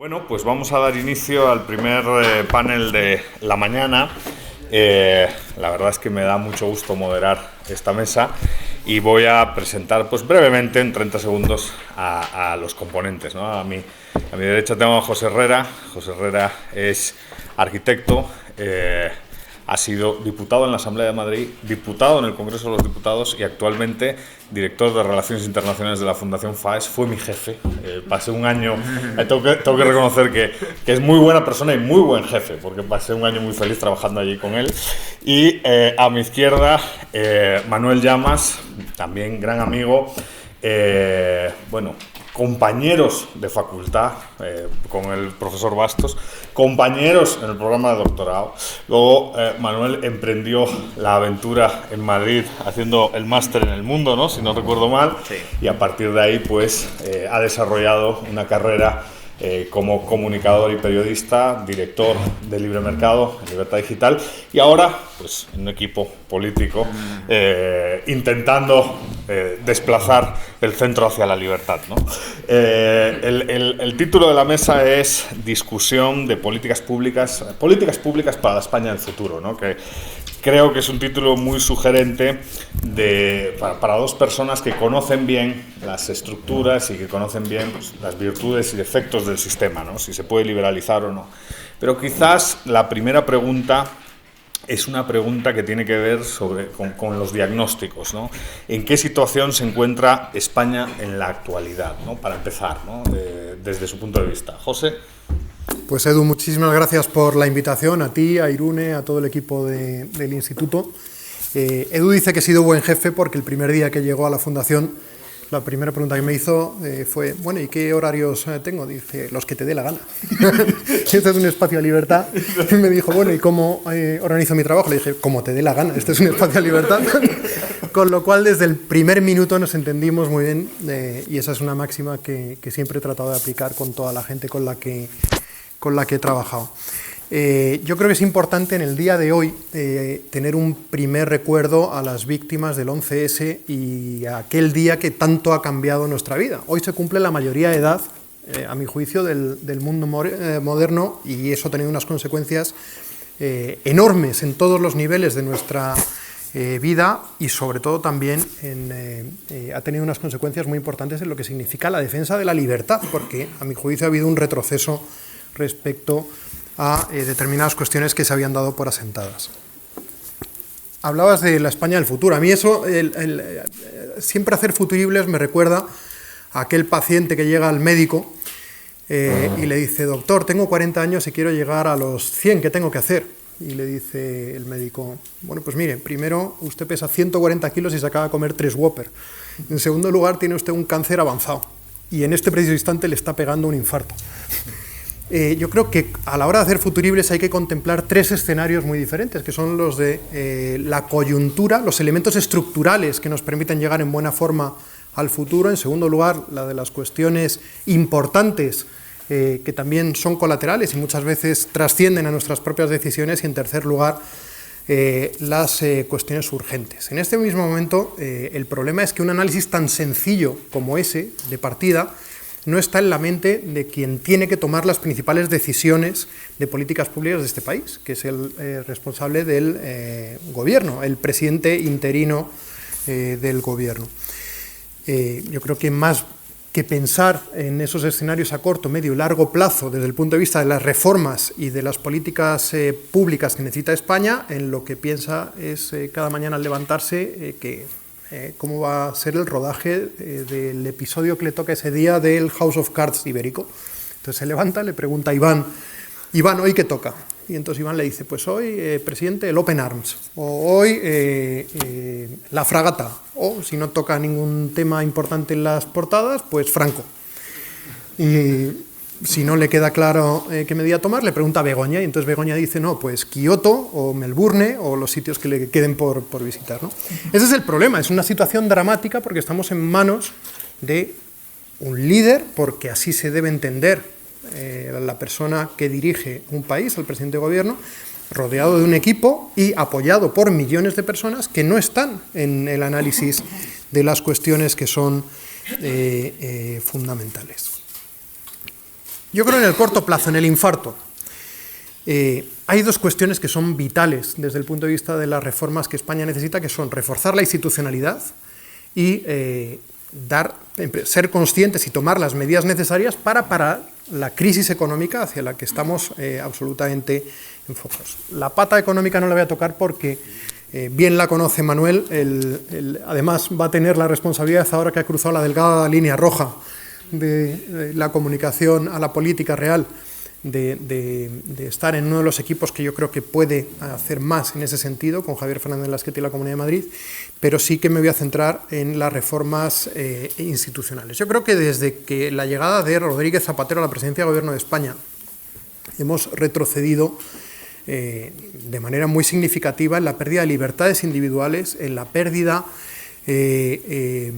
Bueno, pues vamos a dar inicio al primer panel de la mañana. La verdad es que me da mucho gusto moderar esta mesa y voy a presentar pues brevemente, en 30 segundos, a los componentes, ¿no? A mi derecha tengo a José Herrera. José Herrera es arquitecto, ha sido diputado en la Asamblea de Madrid, diputado en el Congreso de los Diputados y actualmente director de Relaciones Internacionales de la Fundación FAES. Fue mi jefe, pasé un año, tengo que reconocer que es muy buena persona y muy buen jefe, porque pasé un año muy feliz trabajando allí con él. Y a mi izquierda, Manuel Llamas, también gran amigo, compañeros de facultad con el profesor Bastos, compañeros en el programa de doctorado. Luego Manuel emprendió la aventura en Madrid haciendo el máster en El Mundo, ¿no? Si no recuerdo mal, sí. Y a partir de ahí pues ha desarrollado una carrera como comunicador y periodista, director de Libre Mercado, Libertad Digital, y ahora pues en un equipo político intentando desplazar el centro hacia la libertad, ¿no? El título de la mesa es Discusión de políticas públicas para la España del futuro, ¿no? Que creo que es un título muy sugerente para dos personas que conocen bien las estructuras y que conocen bien pues, las virtudes y defectos del sistema, ¿no? Si se puede liberalizar o no. Pero quizás la primera pregunta es una pregunta que tiene que ver con los diagnósticos, ¿no? ¿En qué situación se encuentra España en la actualidad, ¿no? Para empezar, ¿no? Desde su punto de vista. José. Pues Edu, muchísimas gracias por la invitación, a ti, a Irune, a todo el equipo del instituto. Edu dice que he sido buen jefe porque el primer día que llegó a la fundación, la primera pregunta que me hizo fue, bueno, ¿y qué horarios tengo? Dice, los que te dé la gana. Este es un espacio de libertad. Y me dijo, bueno, ¿y cómo organizo mi trabajo? Le dije, como te dé la gana, este es un espacio de libertad. Con lo cual, desde el primer minuto nos entendimos muy bien y esa es una máxima que siempre he tratado de aplicar con toda la gente con la que he trabajado. Yo creo que es importante en el día de hoy tener un primer recuerdo a las víctimas del 11S y a aquel día que tanto ha cambiado nuestra vida. Hoy se cumple la mayoría de edad, a mi juicio, del mundo moderno y eso ha tenido unas consecuencias enormes en todos los niveles de nuestra vida y sobre todo también ha tenido unas consecuencias muy importantes en lo que significa la defensa de la libertad, porque a mi juicio ha habido un retroceso respecto a determinadas cuestiones que se habían dado por asentadas. Hablabas de la España del futuro. A mí eso, siempre hacer futuribles me recuerda a aquel paciente que llega al médico y le dice, doctor, tengo 40 años y quiero llegar a los 100, ¿qué tengo que hacer? Y le dice el médico, bueno, pues mire, primero usted pesa 140 kilos y se acaba de comer 3 Whopper. En segundo lugar, tiene usted un cáncer avanzado y en este preciso instante le está pegando un infarto. Yo creo que a la hora de hacer futuribles hay que contemplar 3 escenarios muy diferentes, que son los de la coyuntura, los elementos estructurales que nos permiten llegar en buena forma al futuro. En segundo lugar, la de las cuestiones importantes que también son colaterales y muchas veces trascienden a nuestras propias decisiones. Y en tercer lugar, las cuestiones urgentes. En este mismo momento, el problema es que un análisis tan sencillo como ese, de partida, no está en la mente de quien tiene que tomar las principales decisiones de políticas públicas de este país, que es el responsable del gobierno, el presidente interino del gobierno. Yo creo que más que pensar en esos escenarios a corto, medio y largo plazo desde el punto de vista de las reformas y de las políticas públicas que necesita España, en lo que piensa es cada mañana al levantarse cómo va a ser el rodaje del episodio que le toca ese día del House of Cards ibérico. Entonces se levanta, le pregunta a Iván, ¿hoy qué toca? Y entonces Iván le dice, pues hoy, presidente, el Open Arms, o hoy la fragata, o si no toca ningún tema importante en las portadas, pues Franco. Y si no le queda claro qué medida tomar, le pregunta a Begoña, y entonces Begoña dice, no, pues Kioto o Melbourne o los sitios que le queden por visitar, ¿no? Ese es el problema, es una situación dramática porque estamos en manos de un líder, porque así se debe entender la persona que dirige un país, el presidente de gobierno, rodeado de un equipo y apoyado por millones de personas que no están en el análisis de las cuestiones que son fundamentales. Yo creo en el corto plazo, en el infarto. Hay dos cuestiones que son vitales desde el punto de vista de las reformas que España necesita, que son reforzar la institucionalidad y ser conscientes y tomar las medidas necesarias para parar la crisis económica hacia la que estamos absolutamente enfocados. La pata económica no la voy a tocar porque bien la conoce Manuel, además va a tener la responsabilidad ahora que ha cruzado la delgada línea roja de la comunicación a la política real, de estar en uno de los equipos que yo creo que puede hacer más en ese sentido, con Javier Fernández Lasqueta y la Comunidad de Madrid, pero sí que me voy a centrar en las reformas institucionales. Yo creo que desde que la llegada de Rodríguez Zapatero a la presidencia del Gobierno de España hemos retrocedido de manera muy significativa en la pérdida de libertades individuales, en la pérdida de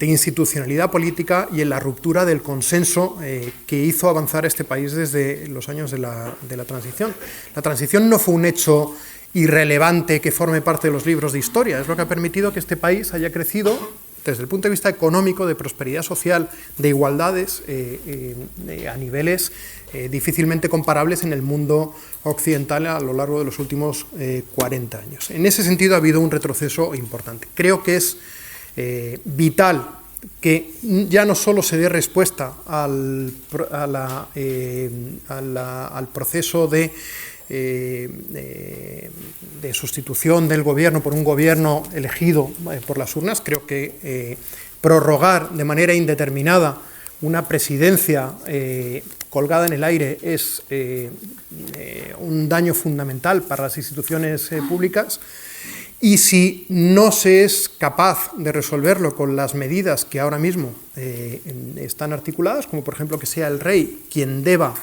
institucionalidad política y en la ruptura del consenso que hizo avanzar este país desde los años de la transición. La transición no fue un hecho irrelevante que forme parte de los libros de historia, es lo que ha permitido que este país haya crecido desde el punto de vista económico, de prosperidad social, de igualdades a niveles difícilmente comparables en el mundo occidental a lo largo de los últimos 40 años. En ese sentido ha habido un retroceso importante. Creo que es vital que ya no solo se dé respuesta al proceso de sustitución del gobierno por un gobierno elegido por las urnas. Creo que prorrogar de manera indeterminada una presidencia colgada en el aire es un daño fundamental para las instituciones públicas, y si no se es capaz de resolverlo con las medidas que ahora mismo están articuladas, como por ejemplo que sea el rey quien deba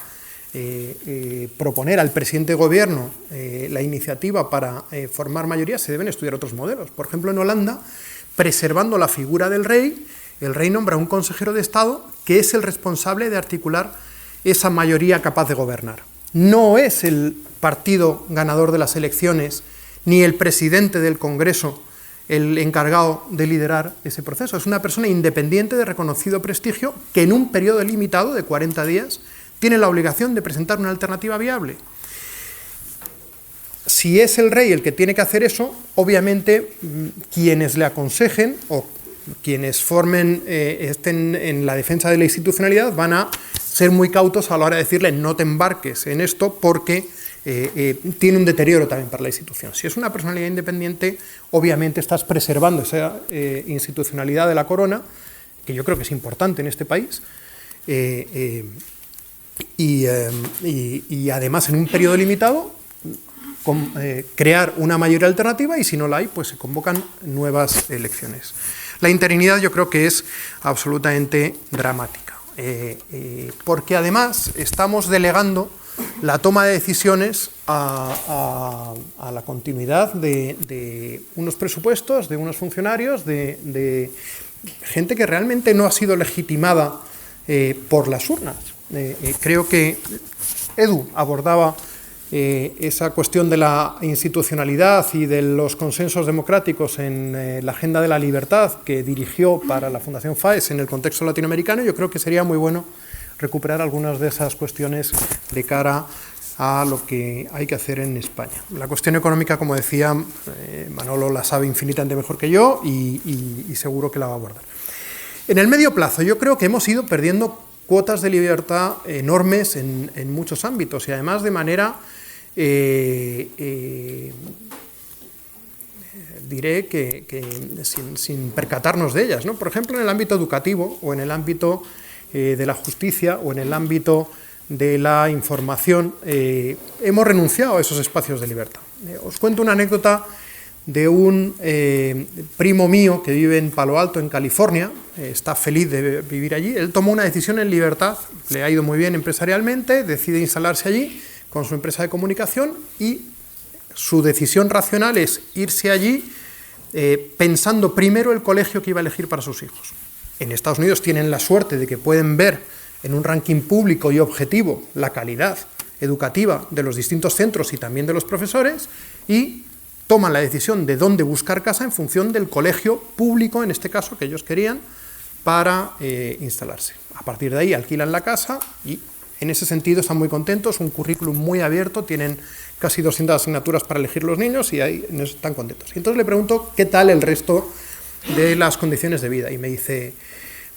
proponer al presidente de gobierno la iniciativa para formar mayoría, se deben estudiar otros modelos. Por ejemplo, en Holanda, preservando la figura del rey, el rey nombra un consejero de Estado que es el responsable de articular esa mayoría capaz de gobernar. No es el partido ganador de las elecciones ni el presidente del Congreso el encargado de liderar ese proceso. Es una persona independiente de reconocido prestigio que en un periodo limitado de 40 días tiene la obligación de presentar una alternativa viable. Si es el rey el que tiene que hacer eso, obviamente quienes le aconsejen o quienes estén en la defensa de la institucionalidad van a ser muy cautos a la hora de decirle no te embarques en esto porque tiene un deterioro también para la institución. Si es una personalidad independiente, obviamente estás preservando esa institucionalidad de la corona, que yo creo que es importante en este país, y además en un periodo limitado crear una mayoría alternativa, y si no la hay, pues se convocan nuevas elecciones. La interinidad yo creo que es absolutamente dramática, porque además estamos delegando la toma de decisiones a la continuidad de unos presupuestos, de unos funcionarios, de gente que realmente no ha sido legitimada por las urnas. Creo que Edu abordaba esa cuestión de la institucionalidad y de los consensos democráticos en la agenda de la libertad que dirigió para la Fundación FAES en el contexto latinoamericano. Yo creo que sería muy bueno recuperar algunas de esas cuestiones de cara a lo que hay que hacer en España. La cuestión económica, como decía, Manolo la sabe infinitamente mejor que yo y seguro que la va a abordar. En el medio plazo, yo creo que hemos ido perdiendo cuotas de libertad enormes en muchos ámbitos, y además de manera, diré que sin percatarnos de ellas, ¿no? Por ejemplo, en el ámbito educativo o en el ámbito de la justicia o en el ámbito de la información, hemos renunciado a esos espacios de libertad. Os cuento una anécdota de un primo mío que vive en Palo Alto, en California. Está feliz de vivir allí. Él tomó una decisión en libertad, le ha ido muy bien empresarialmente, decide instalarse allí con su empresa de comunicación, y su decisión racional es irse allí pensando primero el colegio que iba a elegir para sus hijos. En Estados Unidos tienen la suerte de que pueden ver en un ranking público y objetivo la calidad educativa de los distintos centros y también de los profesores, y toman la decisión de dónde buscar casa en función del colegio público, en este caso, que ellos querían para instalarse. A partir de ahí alquilan la casa y en ese sentido están muy contentos, un currículum muy abierto, tienen casi 200 asignaturas para elegir los niños y ahí en eso están contentos. Y entonces le pregunto qué tal el resto de las condiciones de vida y me dice,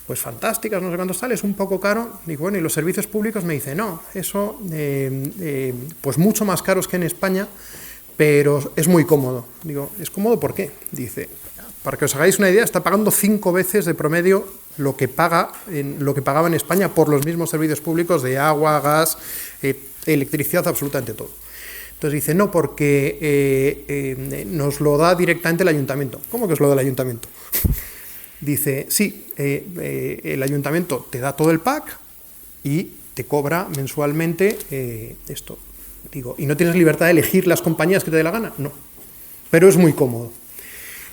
pues fantásticas, no sé cuántos tal, es un poco caro. Digo, bueno, ¿y los servicios públicos? Me dice, no, eso pues mucho más caros que en España, pero es muy cómodo. Digo, ¿es cómodo por qué? Dice, para que os hagáis una idea, está pagando 5 veces de promedio lo que pagaba en España por los mismos servicios públicos de agua, gas, electricidad, absolutamente todo. Entonces dice, no, porque nos lo da directamente el ayuntamiento. ¿Cómo que os lo da el ayuntamiento? Dice, sí, el ayuntamiento te da todo el pack y te cobra mensualmente esto. Digo, ¿y no tienes libertad de elegir las compañías que te dé la gana? No, pero es muy cómodo.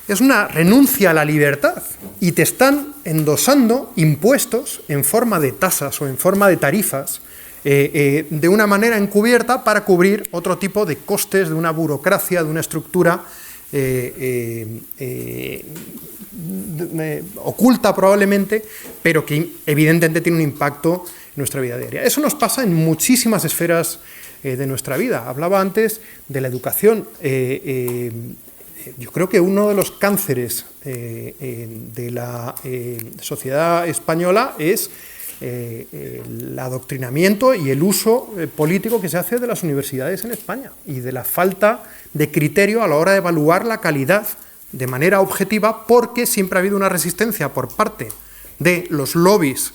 Es una renuncia a la libertad y te están endosando impuestos en forma de tasas o en forma de tarifas de una manera encubierta para cubrir otro tipo de costes de una burocracia, de una estructura oculta probablemente, pero que evidentemente tiene un impacto en nuestra vida diaria. Eso nos pasa en muchísimas esferas de nuestra vida. Hablaba antes de la educación. Yo creo que uno de los cánceres de la sociedad española es el adoctrinamiento y el uso político que se hace de las universidades en España y de la falta de criterio a la hora de evaluar la calidad de manera objetiva, porque siempre ha habido una resistencia por parte de los lobbies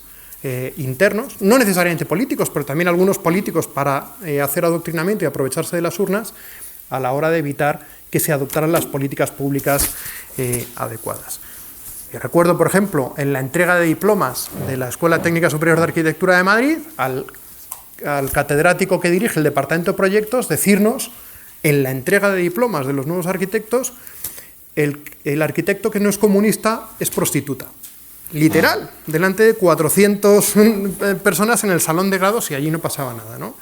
internos, no necesariamente políticos, pero también algunos políticos para hacer adoctrinamiento y aprovecharse de las urnas a la hora de evitar que se adoptaran las políticas públicas adecuadas. Y recuerdo, por ejemplo, en la entrega de diplomas de la Escuela Técnica Superior de Arquitectura de Madrid, al catedrático que dirige el Departamento de Proyectos, decirnos, en la entrega de diplomas de los nuevos arquitectos, el arquitecto que no es comunista es prostituta. Literal, delante de 400 personas en el salón de grados y allí no pasaba nada, ¿no?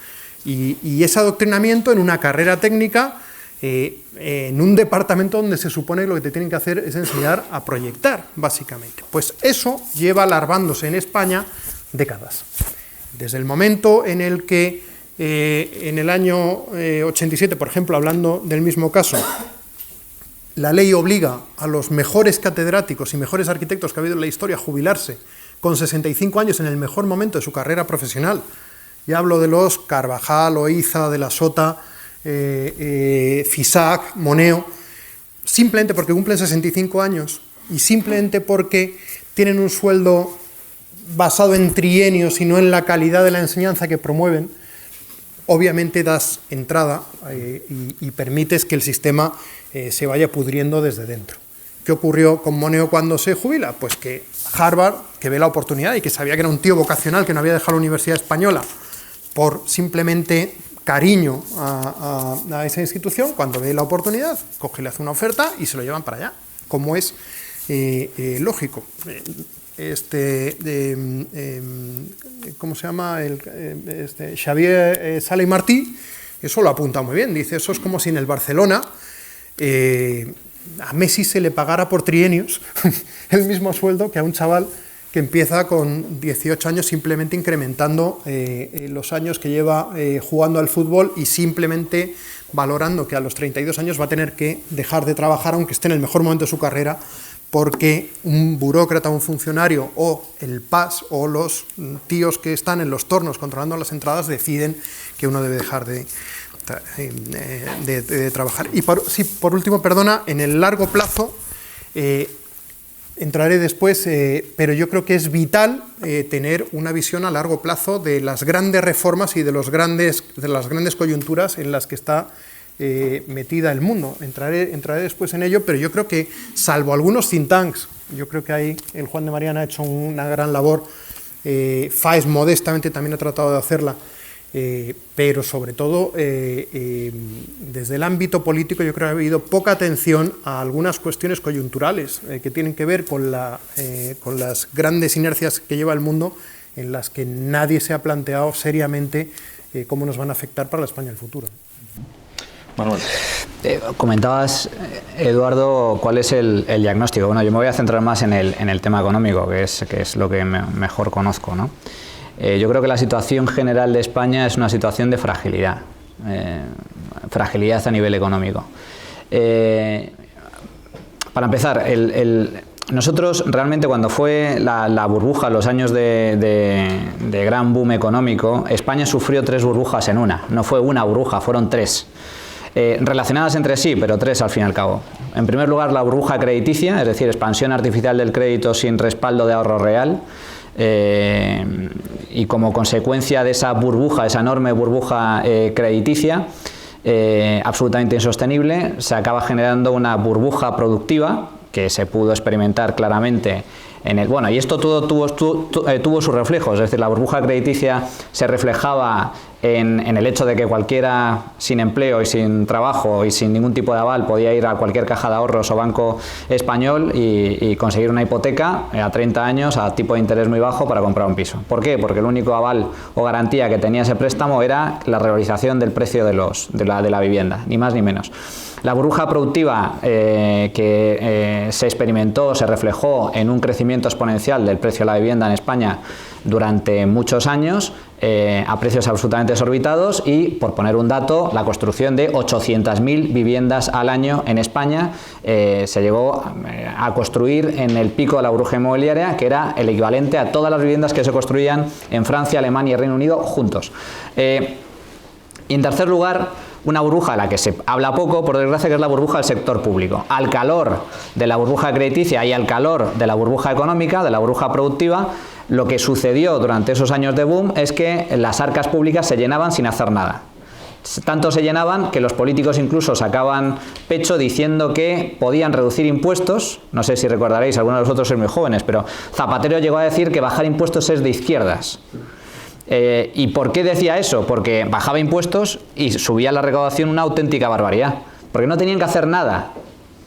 Y ese adoctrinamiento en una carrera técnica, en un departamento donde se supone que lo que te tienen que hacer es enseñar a proyectar, básicamente. Pues eso lleva alarmándose en España décadas. Desde el momento en el que en el año 87, por ejemplo, hablando del mismo caso, la ley obliga a los mejores catedráticos y mejores arquitectos que ha habido en la historia a jubilarse con 65 años en el mejor momento de su carrera profesional. Ya hablo de los Carvajal, Oíza, de la Sota, Fisac, Moneo, simplemente porque cumplen 65 años y simplemente porque tienen un sueldo basado en trienios y no en la calidad de la enseñanza que promueven. Obviamente das entrada y permites que el sistema se vaya pudriendo desde dentro. ¿Qué ocurrió con Moneo cuando se jubila? Pues que Harvard, que ve la oportunidad y que sabía que era un tío vocacional, que no había dejado la Universidad Española por simplemente cariño a esa institución, cuando ve la oportunidad, coge, le hace una oferta y se lo llevan para allá, como es lógico. ¿Cómo se llama? Xavier Sala y Martí, eso lo apunta muy bien, dice, eso es como si en el Barcelona a Messi se le pagara por trienios el mismo sueldo que a un chaval que empieza con 18 años simplemente incrementando los años que lleva jugando al fútbol y simplemente valorando que a los 32 años va a tener que dejar de trabajar aunque esté en el mejor momento de su carrera, porque un burócrata, un funcionario o el PAS o los tíos que están en los tornos controlando las entradas deciden que uno debe dejar de trabajar. Y por último, perdona, en el largo plazo, entraré después, pero yo creo que es vital tener una visión a largo plazo de las grandes reformas y de las grandes coyunturas en las que está metida el mundo. Entraré después en ello, pero yo creo que, salvo algunos think tanks, yo creo que ahí el Juan de Mariana ha hecho una gran labor, FAES modestamente también ha tratado de hacerla, pero sobre todo desde el ámbito político yo creo que ha habido poca atención a algunas cuestiones coyunturales que tienen que ver con las grandes inercias que lleva el mundo, en las que nadie se ha planteado seriamente cómo nos van a afectar para la España del futuro. Manuel. Comentabas, Eduardo, cuál es el diagnóstico. Bueno, yo me voy a centrar más en el tema económico, que es lo que mejor conozco, ¿no? Yo creo que la situación general de España es una situación de fragilidad, fragilidad a nivel económico. Para empezar, nosotros realmente cuando fue la burbuja, los años de gran boom económico, España sufrió 3 burbujas en una. No fue una burbuja, fueron 3. Relacionadas entre sí, pero 3 al fin y al cabo. En primer lugar, la burbuja crediticia, es decir, expansión artificial del crédito sin respaldo de ahorro real. Y como consecuencia de esa burbuja, esa enorme burbuja crediticia, absolutamente insostenible, se acaba generando una burbuja productiva que se pudo experimentar claramente en el... Bueno, y esto todo tuvo sus reflejos, es decir, la burbuja crediticia se reflejaba en el hecho de que cualquiera sin empleo y sin trabajo y sin ningún tipo de aval podía ir a cualquier caja de ahorros o banco español y conseguir una hipoteca a 30 años a tipo de interés muy bajo para comprar un piso. ¿Por qué? Porque el único aval o garantía que tenía ese préstamo era la revalorización del precio de la vivienda, ni más ni menos. La burbuja productiva que se experimentó, se reflejó en un crecimiento exponencial del precio de la vivienda en España durante muchos años, a precios absolutamente exorbitados, y, por poner un dato, la construcción de 800.000 viviendas al año en España se llegó a construir en el pico de la burbuja inmobiliaria, que era el equivalente a todas las viviendas que se construían en Francia, Alemania y Reino Unido juntos. Y en tercer lugar, una burbuja a la que se habla poco, por desgracia, que es la burbuja del sector público. Al calor de la burbuja crediticia y al calor de la burbuja económica, de la burbuja productiva, lo que sucedió durante esos años de boom es que las arcas públicas se llenaban sin hacer nada. Tanto se llenaban que los políticos incluso sacaban pecho diciendo que podían reducir impuestos. No sé si recordaréis, algunos de vosotros sois muy jóvenes, pero Zapatero llegó a decir que bajar impuestos es de izquierdas. ¿Y por qué decía eso? Porque bajaba impuestos y subía la recaudación una auténtica barbaridad, porque no tenían que hacer nada.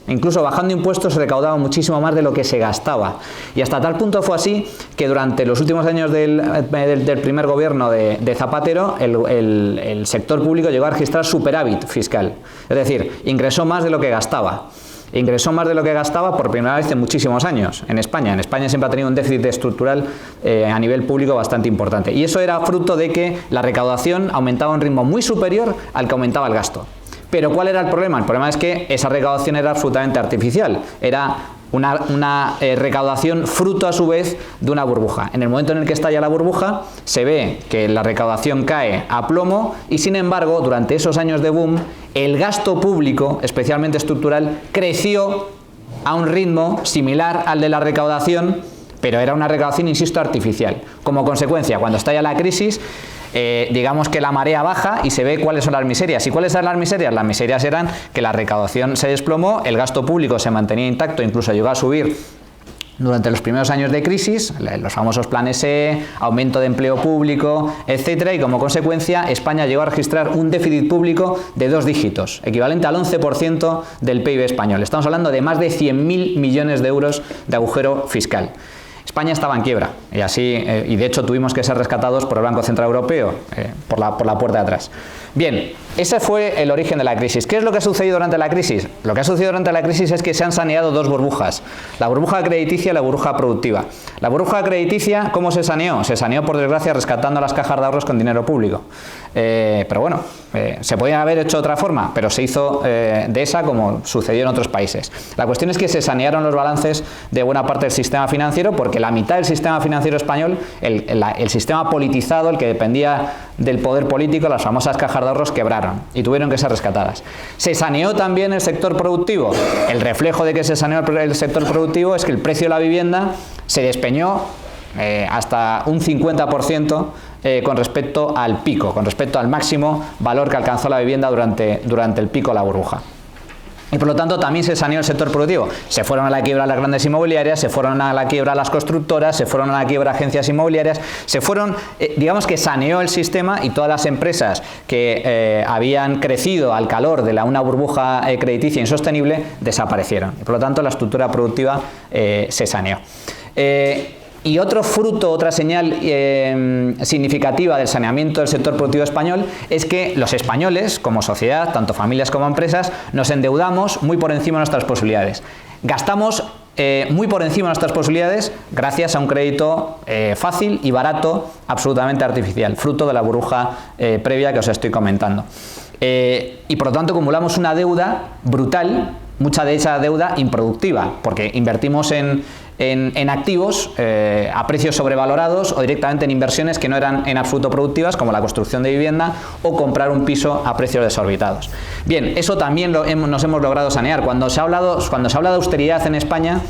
Incluso bajando impuestos se recaudaba muchísimo más de lo que se gastaba. Y hasta tal punto fue así que durante los últimos años del primer gobierno de Zapatero, el sector público llegó a registrar superávit fiscal. Es decir, ingresó más de lo que gastaba. Ingresó más de lo que gastaba por primera vez en muchísimos años en España. En España siempre ha tenido un déficit estructural a nivel público bastante importante. Y eso era fruto de que la recaudación aumentaba a un ritmo muy superior al que aumentaba el gasto. Pero ¿cuál era el problema? El problema es que esa recaudación era absolutamente artificial. Era una recaudación fruto a su vez de una burbuja. En el momento en el que estalla la burbuja, se ve que la recaudación cae a plomo y, sin embargo, durante esos años de boom, el gasto público, especialmente estructural, creció a un ritmo similar al de la recaudación, pero era una recaudación, insisto, artificial. Como consecuencia, cuando estalla la crisis, digamos que la marea baja y se ve cuáles son las miserias. ¿Y cuáles eran las miserias? Las miserias eran que la recaudación se desplomó, el gasto público se mantenía intacto, incluso llegó a subir durante los primeros años de crisis, los famosos planes E, aumento de empleo público, etcétera, y como consecuencia España llegó a registrar un déficit público de 2 dígitos, equivalente al 11% del PIB español. Estamos hablando de más de 100.000 millones de euros de agujero fiscal. España estaba en quiebra y de hecho tuvimos que ser rescatados por el Banco Central Europeo por la puerta de atrás. Bien, ese fue el origen de la crisis. ¿Qué es lo que ha sucedido durante la crisis? Lo que ha sucedido durante la crisis es que se han saneado 2 burbujas, la burbuja crediticia y la burbuja productiva. La burbuja crediticia, ¿cómo se saneó? Se saneó, por desgracia, rescatando las cajas de ahorros con dinero público. Pero bueno, se podía haber hecho de otra forma, pero se hizo de esa, como sucedió en otros países. La cuestión es que se sanearon los balances de buena parte del sistema financiero, porque la mitad del sistema financiero español, el sistema politizado, el que dependía del poder político, las famosas cajas de ahorros, quebraron y tuvieron que ser rescatadas. Se saneó también el sector productivo. El reflejo de que se saneó el sector productivo es que el precio de la vivienda se despeñó hasta un 50% con respecto al pico, con respecto al máximo valor que alcanzó la vivienda durante el pico de la burbuja. Y por lo tanto también se saneó el sector productivo. Se fueron a la quiebra las grandes inmobiliarias, se fueron a la quiebra las constructoras, se fueron a la quiebra agencias inmobiliarias, digamos que saneó el sistema, y todas las empresas que habían crecido al calor de una burbuja crediticia insostenible desaparecieron. Y por lo tanto la estructura productiva se saneó. Y otro fruto, otra señal significativa del saneamiento del sector productivo español es que los españoles, como sociedad, tanto familias como empresas, nos endeudamos muy por encima de nuestras posibilidades. Gastamos muy por encima de nuestras posibilidades gracias a un crédito fácil y barato, absolutamente artificial, fruto de la burbuja previa que os estoy comentando. Y por lo tanto acumulamos una deuda brutal, mucha de esa deuda improductiva, porque invertimos en activos a precios sobrevalorados o directamente en inversiones que no eran en absoluto productivas, como la construcción de vivienda o comprar un piso a precios desorbitados. Bien, eso también nos hemos logrado sanear. Cuando se habla de austeridad en España,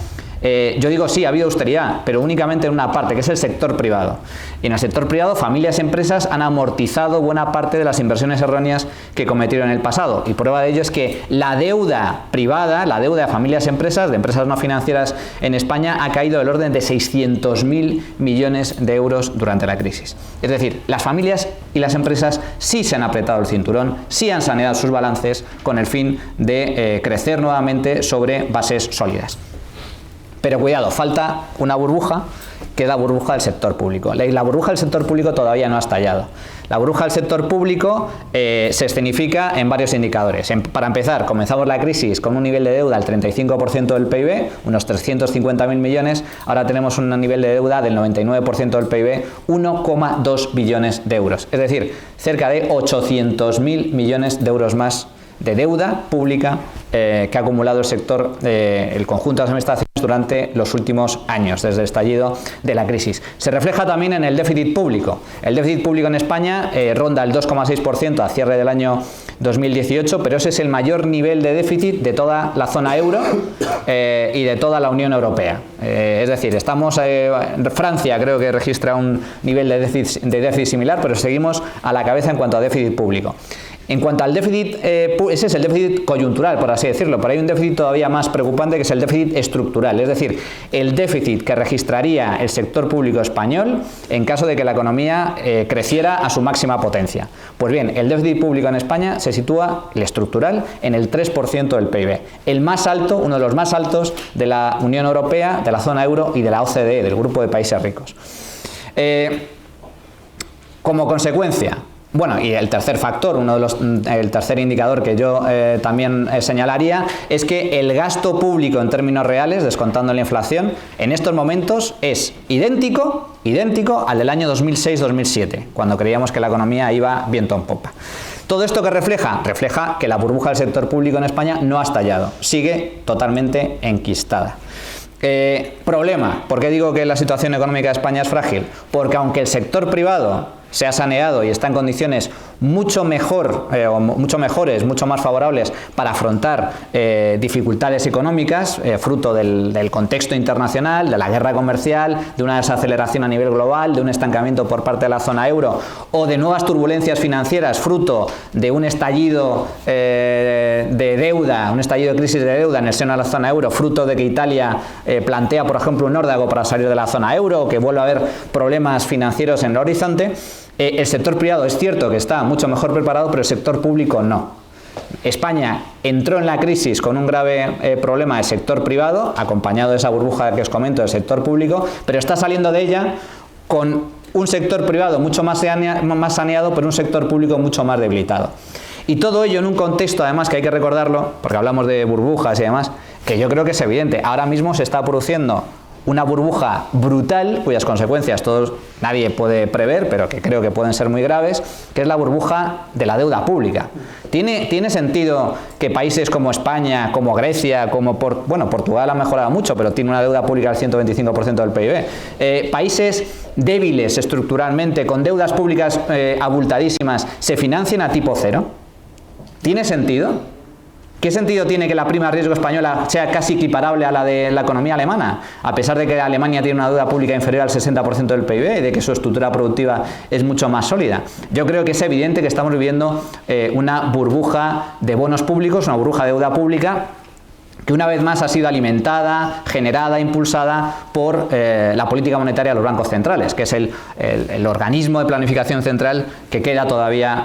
yo digo sí, ha habido austeridad, pero únicamente en una parte, que es el sector privado. Y en el sector privado, familias y empresas han amortizado buena parte de las inversiones erróneas que cometieron en el pasado. Y prueba de ello es que la deuda privada, la deuda de familias y empresas, de empresas no financieras en España, ha caído del orden de 600.000 millones de euros durante la crisis. Es decir, las familias y las empresas sí se han apretado el cinturón, sí han saneado sus balances con el fin de crecer nuevamente sobre bases sólidas. Pero cuidado, falta una burbuja, que es la burbuja del sector público. La burbuja del sector público todavía no ha estallado. La burbuja del sector público se escenifica en varios indicadores. Para empezar, comenzamos la crisis con un nivel de deuda del 35% del PIB, unos 350.000 millones. Ahora tenemos un nivel de deuda del 99% del PIB, 1,2 billones de euros. Es decir, cerca de 800.000 millones de euros más de deuda pública que ha acumulado el sector, el conjunto de las administraciones durante los últimos años, desde el estallido de la crisis. Se refleja también en el déficit público. El déficit público en España ronda el 2,6% a cierre del año 2018, pero ese es el mayor nivel de déficit de toda la zona euro y de toda la Unión Europea. Es decir, Francia creo que registra un nivel de déficit similar, pero seguimos a la cabeza en cuanto a déficit público. En cuanto al déficit, ese es el déficit coyuntural, por así decirlo, pero hay un déficit todavía más preocupante, que es el déficit estructural, es decir, el déficit que registraría el sector público español en caso de que la economía creciera a su máxima potencia. Pues bien, el déficit público en España se sitúa, el estructural, en el 3% del PIB, el más alto, uno de los más altos de la Unión Europea, de la zona euro y de la OCDE, del grupo de países ricos. Como consecuencia, bueno, y el tercer factor, el tercer indicador que yo también señalaría, es que el gasto público en términos reales, descontando la inflación, en estos momentos es idéntico al del año 2006-2007, cuando creíamos que la economía iba viento en popa. ¿Todo esto qué refleja? Refleja que la burbuja del sector público en España no ha estallado, sigue totalmente enquistada. Problema, ¿por qué digo que la situación económica de España es frágil? Porque aunque el sector privado se ha saneado y está en condiciones mucho mejores, mucho más favorables para afrontar dificultades económicas, fruto del contexto internacional, de la guerra comercial, de una desaceleración a nivel global, de un estancamiento por parte de la zona euro o de nuevas turbulencias financieras, fruto de un estallido de deuda, un estallido de crisis de deuda en el seno de la zona euro, fruto de que Italia plantea, por ejemplo, un órdago para salir de la zona euro, o que vuelva a haber problemas financieros en el horizonte. El sector privado es cierto que está mucho mejor preparado, pero el sector público no. España entró en la crisis con un grave problema del sector privado, acompañado de esa burbuja que os comento del sector público, pero está saliendo de ella con un sector privado mucho más saneado, pero un sector público mucho más debilitado. Y todo ello en un contexto, además, que hay que recordarlo, porque hablamos de burbujas y demás, que yo creo que es evidente. Ahora mismo se está produciendo una burbuja brutal, cuyas consecuencias nadie puede prever, pero que creo que pueden ser muy graves, que es la burbuja de la deuda pública. ¿Tiene sentido que países como España, como Grecia, Portugal ha mejorado mucho, pero tiene una deuda pública del 125% del PIB? Países débiles estructuralmente, con deudas públicas abultadísimas, se financien a tipo cero? ¿Tiene sentido? ¿Qué sentido tiene que la prima de riesgo española sea casi equiparable a la de la economía alemana? A pesar de que Alemania tiene una deuda pública inferior al 60% del PIB y de que su estructura productiva es mucho más sólida. Yo creo que es evidente que estamos viviendo una burbuja de bonos públicos, una burbuja de deuda pública, que una vez más ha sido alimentada, generada, impulsada por la política monetaria de los bancos centrales, que es el organismo de planificación central que queda todavía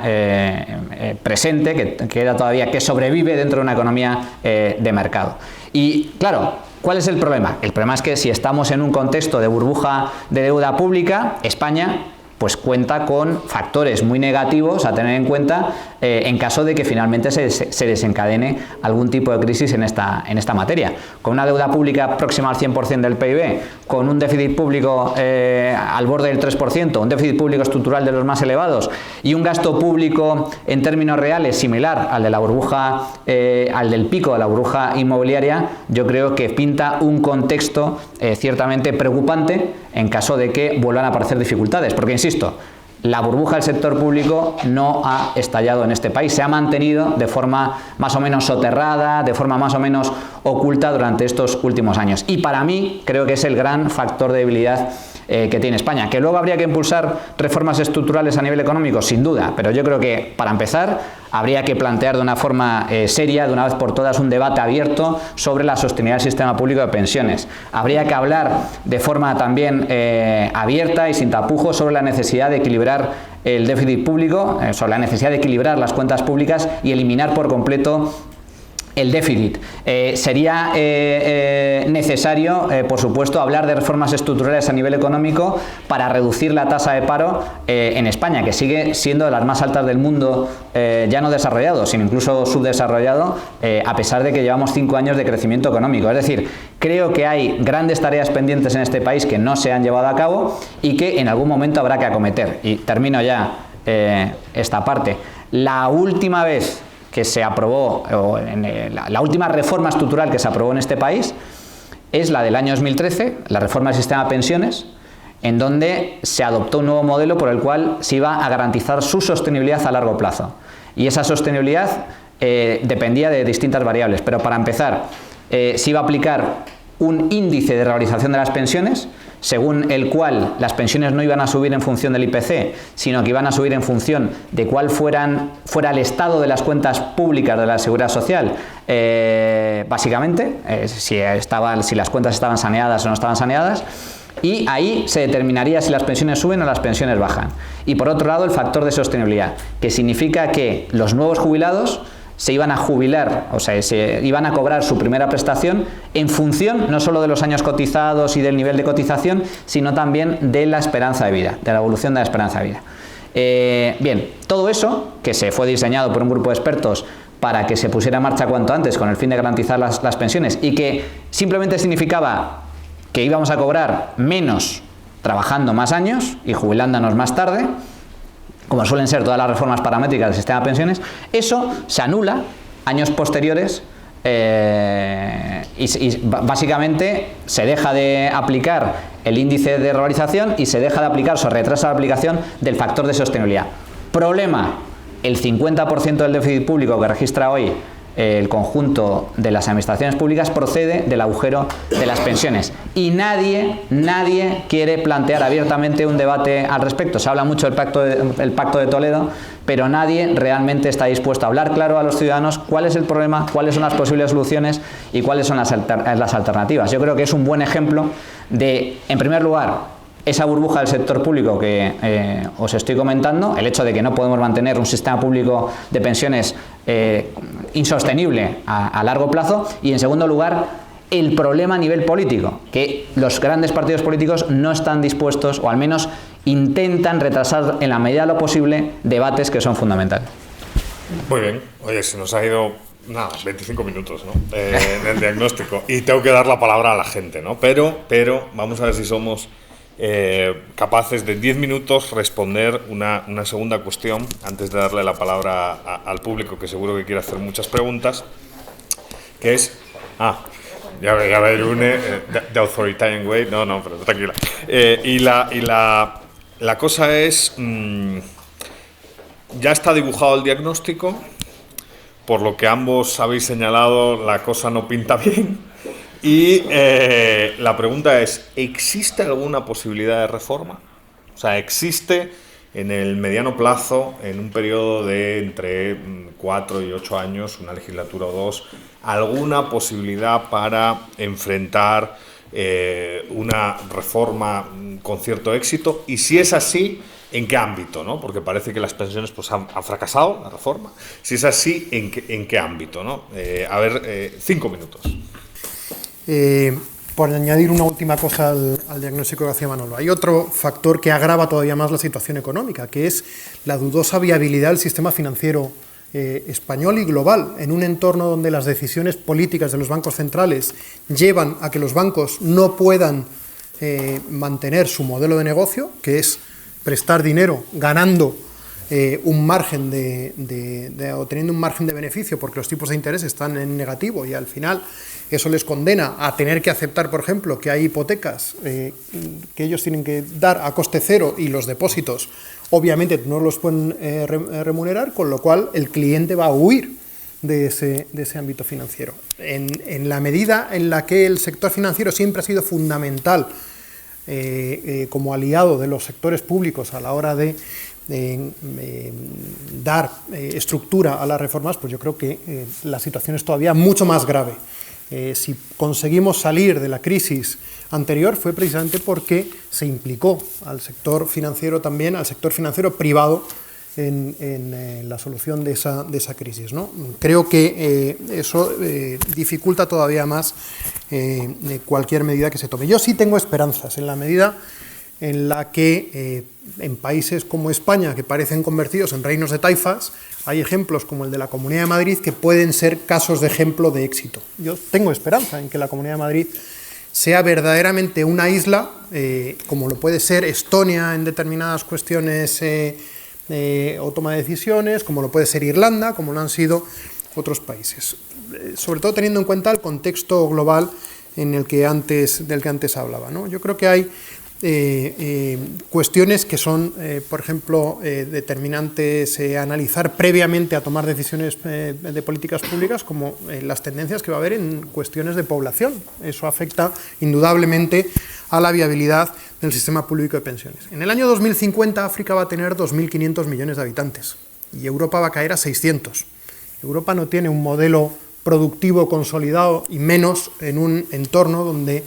presente, que sobrevive dentro de una economía de mercado. Y claro, ¿cuál es el problema? El problema es que si estamos en un contexto de burbuja de deuda pública, España pues cuenta con factores muy negativos a tener en cuenta en caso de que finalmente se desencadene algún tipo de crisis en esta materia. Con una deuda pública próxima al 100% del PIB, con un déficit público al borde del 3%, un déficit público estructural de los más elevados y un gasto público en términos reales similar al de la burbuja, al del pico de la burbuja inmobiliaria, yo creo que pinta un contexto ciertamente preocupante en caso de que vuelvan a aparecer dificultades, porque insisto, la burbuja del sector público no ha estallado en este país, se ha mantenido de forma más o menos soterrada, de forma más o menos oculta durante estos últimos años. Y para mí creo que es el gran factor de debilidad que tiene España. Que luego habría que impulsar reformas estructurales a nivel económico, sin duda, pero yo creo que para empezar habría que plantear de una forma seria, de una vez por todas, un debate abierto sobre la sostenibilidad del sistema público de pensiones. Habría que hablar de forma también abierta y sin tapujos sobre la necesidad de equilibrar el déficit público, sobre la necesidad de equilibrar las cuentas públicas y eliminar por completo el déficit. Sería necesario, por supuesto, hablar de reformas estructurales a nivel económico para reducir la tasa de paro en España, que sigue siendo de las más altas del mundo, ya no desarrollado, sino incluso subdesarrollado, a pesar de que llevamos 5 años de crecimiento económico. Es decir, creo que hay grandes tareas pendientes en este país que no se han llevado a cabo y que en algún momento habrá que acometer. Y termino ya esta parte. La última vez que se aprobó, la última reforma estructural que se aprobó en este país es la del año 2013, la reforma del sistema de pensiones, en donde se adoptó un nuevo modelo por el cual se iba a garantizar su sostenibilidad a largo plazo. Y esa sostenibilidad dependía de distintas variables, pero para empezar, se iba a aplicar un índice de revalorización de las pensiones, según el cual las pensiones no iban a subir en función del IPC, sino que iban a subir en función de cuál fuera el estado de las cuentas públicas de la Seguridad Social, básicamente, si las cuentas estaban saneadas o no estaban saneadas, y ahí se determinaría si las pensiones suben o las pensiones bajan. Y por otro lado, el factor de sostenibilidad, que significa que los nuevos jubilados se iban a jubilar, o sea, se iban a cobrar su primera prestación en función no solo de los años cotizados y del nivel de cotización, sino también de la esperanza de vida, de la evolución de la esperanza de vida. Bien, todo eso, que se fue diseñado por un grupo de expertos para que se pusiera en marcha cuanto antes con el fin de garantizar las pensiones y que simplemente significaba que íbamos a cobrar menos trabajando más años y jubilándonos más tarde, como suelen ser todas las reformas paramétricas del sistema de pensiones, eso se anula años posteriores y básicamente se deja de aplicar el índice de revalorización y se deja de aplicar, se retrasa la aplicación del factor de sostenibilidad. Problema, el 50% del déficit público que registra hoy el conjunto de las administraciones públicas procede del agujero de las pensiones. Y nadie quiere plantear abiertamente un debate al respecto. Se habla mucho del Pacto de Toledo, pero nadie realmente está dispuesto a hablar claro a los ciudadanos cuál es el problema, cuáles son las posibles soluciones y cuáles son las alternativas. Yo creo que es un buen ejemplo de, en primer lugar, esa burbuja del sector público que os estoy comentando, el hecho de que no podemos mantener un sistema público de pensiones insostenible a largo plazo, y en segundo lugar, el problema a nivel político, que los grandes partidos políticos no están dispuestos, o al menos intentan retrasar en la medida de lo posible, debates que son fundamentales. Muy bien. Oye, se nos ha ido 25 minutos, ¿no? En el diagnóstico, y tengo que dar la palabra a la gente, ¿no? Pero vamos a ver si somos capaces de 10 minutos responder una segunda cuestión antes de darle la palabra al público, que seguro que quiere hacer muchas preguntas, que es ya ve Irune, the authoritarian way, no, pero tranquila, y la cosa es, ya está dibujado el diagnóstico, por lo que ambos habéis señalado, la cosa no pinta bien. Y la pregunta es, ¿existe alguna posibilidad de reforma? O sea, ¿existe en el mediano plazo, en un periodo de entre 4 y 8 años, una legislatura o dos, alguna posibilidad para enfrentar una reforma con cierto éxito? Y si es así, ¿en qué ámbito, ¿no? Porque parece que las pensiones pues, han fracasado, la reforma. Si es así, ¿en qué ámbito, ¿no? 5 minutos. por añadir una última cosa al diagnóstico que hacía Manolo, hay otro factor que agrava todavía más la situación económica, que es la dudosa viabilidad del sistema financiero español y global, en un entorno donde las decisiones políticas de los bancos centrales llevan a que los bancos no puedan mantener su modelo de negocio, que es prestar dinero ganando un margen o teniendo un margen de beneficio porque los tipos de interés están en negativo, y al final eso les condena a tener que aceptar, por ejemplo, que hay hipotecas que ellos tienen que dar a coste cero y los depósitos obviamente no los pueden remunerar, con lo cual el cliente va a huir de ese ámbito financiero. En la medida en la que el sector financiero siempre ha sido fundamental como aliado de los sectores públicos a la hora de dar estructura a las reformas, pues yo creo que la situación es todavía mucho más grave. Si conseguimos salir de la crisis anterior fue precisamente porque se implicó al sector financiero también, al sector financiero privado en la solución de esa crisis, ¿no? Creo que eso dificulta todavía más cualquier medida que se tome. Yo sí tengo esperanzas en la medida en la que en países como España, que parecen convertidos en reinos de taifas, hay ejemplos como el de la Comunidad de Madrid que pueden ser casos de ejemplo de éxito. Yo tengo esperanza en que la Comunidad de Madrid sea verdaderamente una isla, como lo puede ser Estonia en determinadas cuestiones o toma de decisiones, como lo puede ser Irlanda, como lo han sido otros países. Sobre todo teniendo en cuenta el contexto global del que antes hablaba, ¿no? Yo creo que hay cuestiones que son, por ejemplo, determinantes analizar previamente a tomar decisiones de políticas públicas, como las tendencias que va a haber en cuestiones de población. Eso afecta indudablemente a la viabilidad del sistema público de pensiones. En el año 2050 África va a tener 2.500 millones de habitantes y Europa va a caer a 600. Europa no tiene un modelo productivo consolidado, y menos en un entorno donde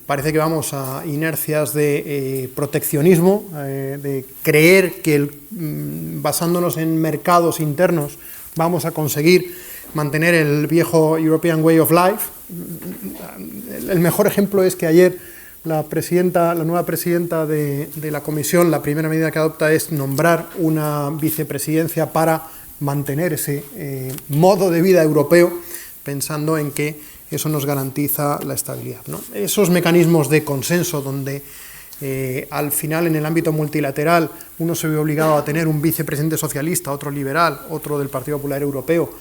parece que vamos a inercias de proteccionismo, de creer que basándonos en mercados internos vamos a conseguir mantener el viejo European Way of Life. El mejor ejemplo es que ayer la nueva presidenta de la Comisión, la primera medida que adopta es nombrar una vicepresidencia para mantener ese modo de vida europeo, pensando en que eso nos garantiza la estabilidad, ¿no? Esos mecanismos de consenso donde al final en el ámbito multilateral uno se ve obligado a tener un vicepresidente socialista, otro liberal, otro del Partido Popular Europeo,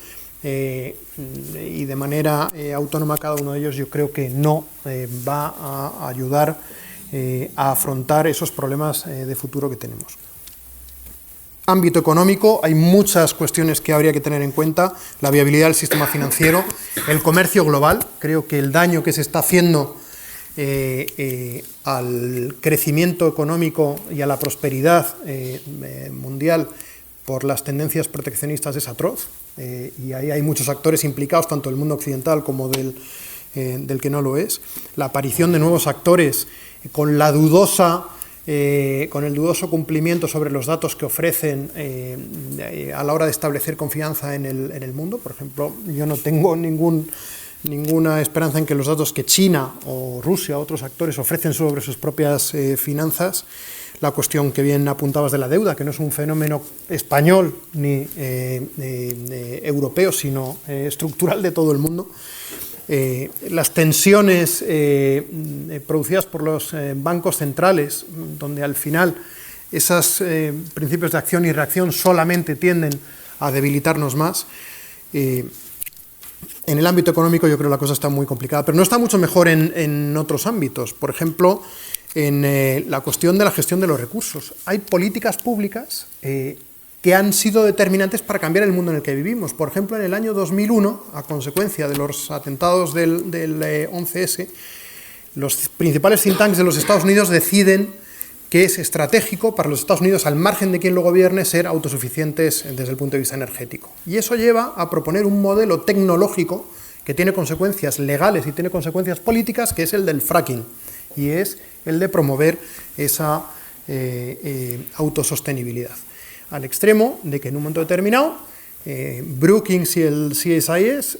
y de manera autónoma cada uno de ellos, yo creo que no va a ayudar a afrontar esos problemas de futuro que tenemos. Ámbito económico, hay muchas cuestiones que habría que tener en cuenta: la viabilidad del sistema financiero, el comercio global. Creo que el daño que se está haciendo al crecimiento económico y a la prosperidad mundial por las tendencias proteccionistas es atroz, y ahí hay muchos actores implicados, tanto del mundo occidental como del que no lo es. La aparición de nuevos actores con el dudoso cumplimiento sobre los datos que ofrecen a la hora de establecer confianza en el mundo. Por ejemplo, yo no tengo ninguna esperanza en que los datos que China o Rusia o otros actores ofrecen sobre sus propias finanzas, la cuestión que bien apuntabas de la deuda, que no es un fenómeno español ni europeo, sino estructural de todo el mundo. Las tensiones producidas por los bancos centrales, donde al final esos principios de acción y reacción solamente tienden a debilitarnos más. En el ámbito económico yo creo que la cosa está muy complicada, pero no está mucho mejor en otros ámbitos. Por ejemplo, en la cuestión de la gestión de los recursos. Hay políticas públicas que han sido determinantes para cambiar el mundo en el que vivimos. Por ejemplo, en el año 2001, a consecuencia de los atentados del 11S, los principales think tanks de los Estados Unidos deciden que es estratégico para los Estados Unidos, al margen de quien lo gobierne, ser autosuficientes desde el punto de vista energético. Y eso lleva a proponer un modelo tecnológico que tiene consecuencias legales y tiene consecuencias políticas, que es el del fracking, y es el de promover esa autosostenibilidad, al extremo de que en un momento determinado Brookings y el CSIS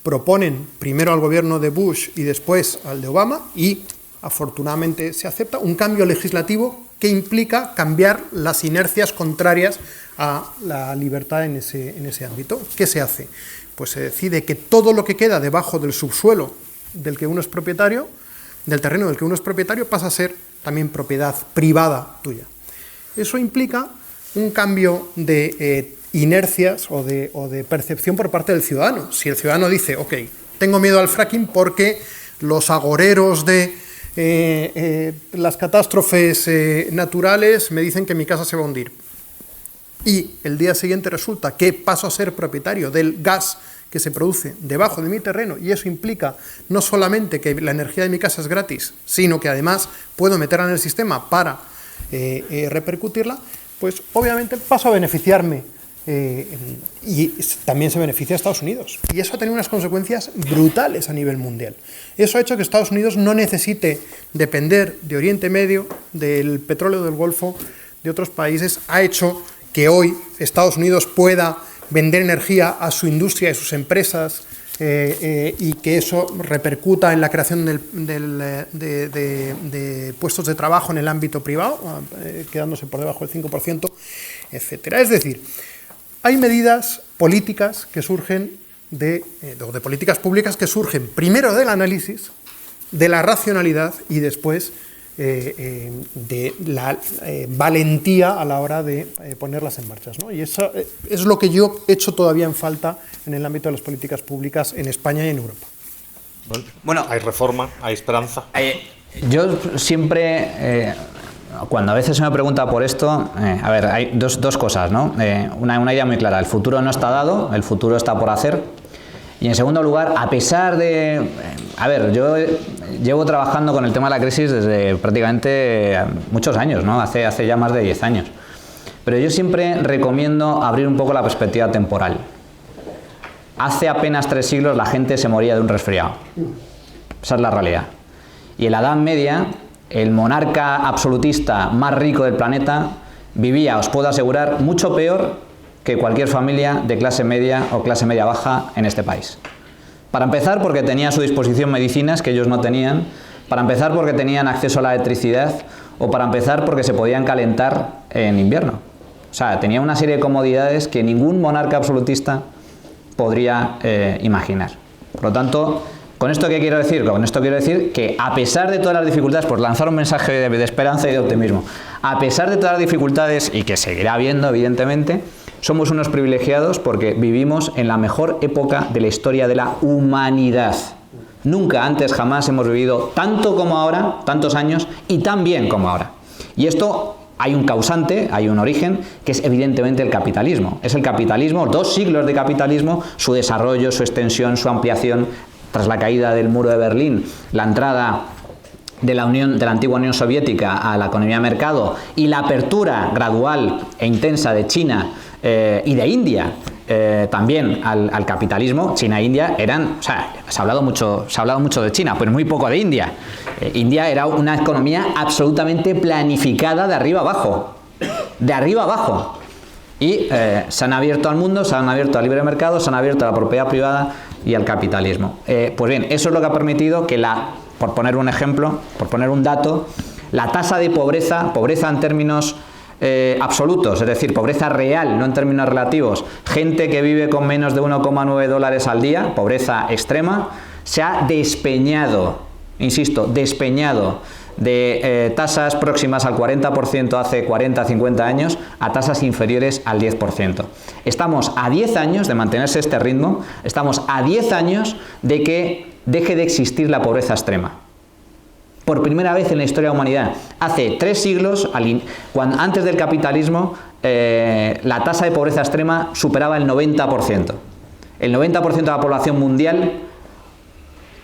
proponen primero al gobierno de Bush y después al de Obama, y afortunadamente se acepta un cambio legislativo que implica cambiar las inercias contrarias a la libertad en ese ámbito. ¿Qué se hace? Pues se decide que todo lo que queda debajo del subsuelo del que uno es propietario, del terreno del que uno es propietario, pasa a ser también propiedad privada tuya. Eso implica un cambio de inercias o de percepción por parte del ciudadano. Si el ciudadano dice, ok, tengo miedo al fracking porque los agoreros de las catástrofes naturales me dicen que mi casa se va a hundir, y el día siguiente resulta que paso a ser propietario del gas que se produce debajo de mi terreno, y eso implica no solamente que la energía de mi casa es gratis, sino que además puedo meterla en el sistema para repercutirla, pues obviamente paso a beneficiarme, y también se beneficia a Estados Unidos. Y eso ha tenido unas consecuencias brutales a nivel mundial. Eso ha hecho que Estados Unidos no necesite depender de Oriente Medio, del petróleo del Golfo, de otros países. Ha hecho que hoy Estados Unidos pueda vender energía a su industria y sus empresas, y que eso repercuta en la creación de puestos de trabajo en el ámbito privado, quedándose por debajo del 5%, etcétera. Es decir, hay medidas políticas que surgen de políticas públicas que surgen primero del análisis, de la racionalidad, y después de la valentía a la hora de ponerlas en marcha, ¿no? Y eso es lo que yo echo todavía en falta en el ámbito de las políticas públicas en España y en Europa. Bueno, hay reforma, hay esperanza. Yo siempre, cuando a veces se me pregunta por esto, a ver, hay dos cosas, ¿no? Una idea muy clara: el futuro no está dado, el futuro está por hacer. Y en segundo lugar, a pesar de... A ver, yo llevo trabajando con el tema de la crisis desde prácticamente muchos años, ¿no? Hace ya más de 10 años. Pero yo siempre recomiendo abrir un poco la perspectiva temporal. Hace apenas 3 siglos la gente se moría de un resfriado. Esa es la realidad. Y en la Edad Media, el monarca absolutista más rico del planeta vivía, os puedo asegurar, mucho peor que cualquier familia de clase media o clase media baja en este país. Para empezar, porque tenía a su disposición medicinas que ellos no tenían; para empezar, porque tenían acceso a la electricidad; o para empezar, porque se podían calentar en invierno. O sea, tenía una serie de comodidades que ningún monarca absolutista podría imaginar. Por lo tanto, ¿con esto qué quiero decir? Con esto quiero decir que, a pesar de todas las dificultades, pues lanzar un mensaje de esperanza y de optimismo, a pesar de todas las dificultades, y que seguirá habiendo, evidentemente, somos unos privilegiados porque vivimos en la mejor época de la historia de la humanidad. Nunca antes, jamás hemos vivido tanto como ahora, tantos años, y tan bien como ahora. Y esto, hay un causante, hay un origen, que es evidentemente el capitalismo. Es el capitalismo, 2 siglos de capitalismo, su desarrollo, su extensión, su ampliación, tras la caída del muro de Berlín, la entrada de la antigua Unión Soviética a la economía de mercado, y la apertura gradual e intensa de China y de India también al capitalismo. China e India eran, o sea, se ha hablado mucho de China, pero muy poco de India. India era una economía absolutamente planificada de arriba abajo, y se han abierto al mundo, se han abierto al libre mercado, se han abierto a la propiedad privada y al capitalismo. Pues bien, eso es lo que ha permitido que por poner un ejemplo, por poner un dato, la tasa de pobreza en términos absolutos, es decir, pobreza real, no en términos relativos, gente que vive con menos de $1,9 al día, pobreza extrema, se ha despeñado, insisto, despeñado de tasas próximas al 40% hace 40, 50 años a tasas inferiores al 10%. Estamos a 10 años de mantenerse este ritmo, estamos a 10 años de que deje de existir la pobreza extrema. Por primera vez en la historia de la humanidad. Hace 3 siglos, antes del capitalismo, la tasa de pobreza extrema superaba el 90%. El 90% de la población mundial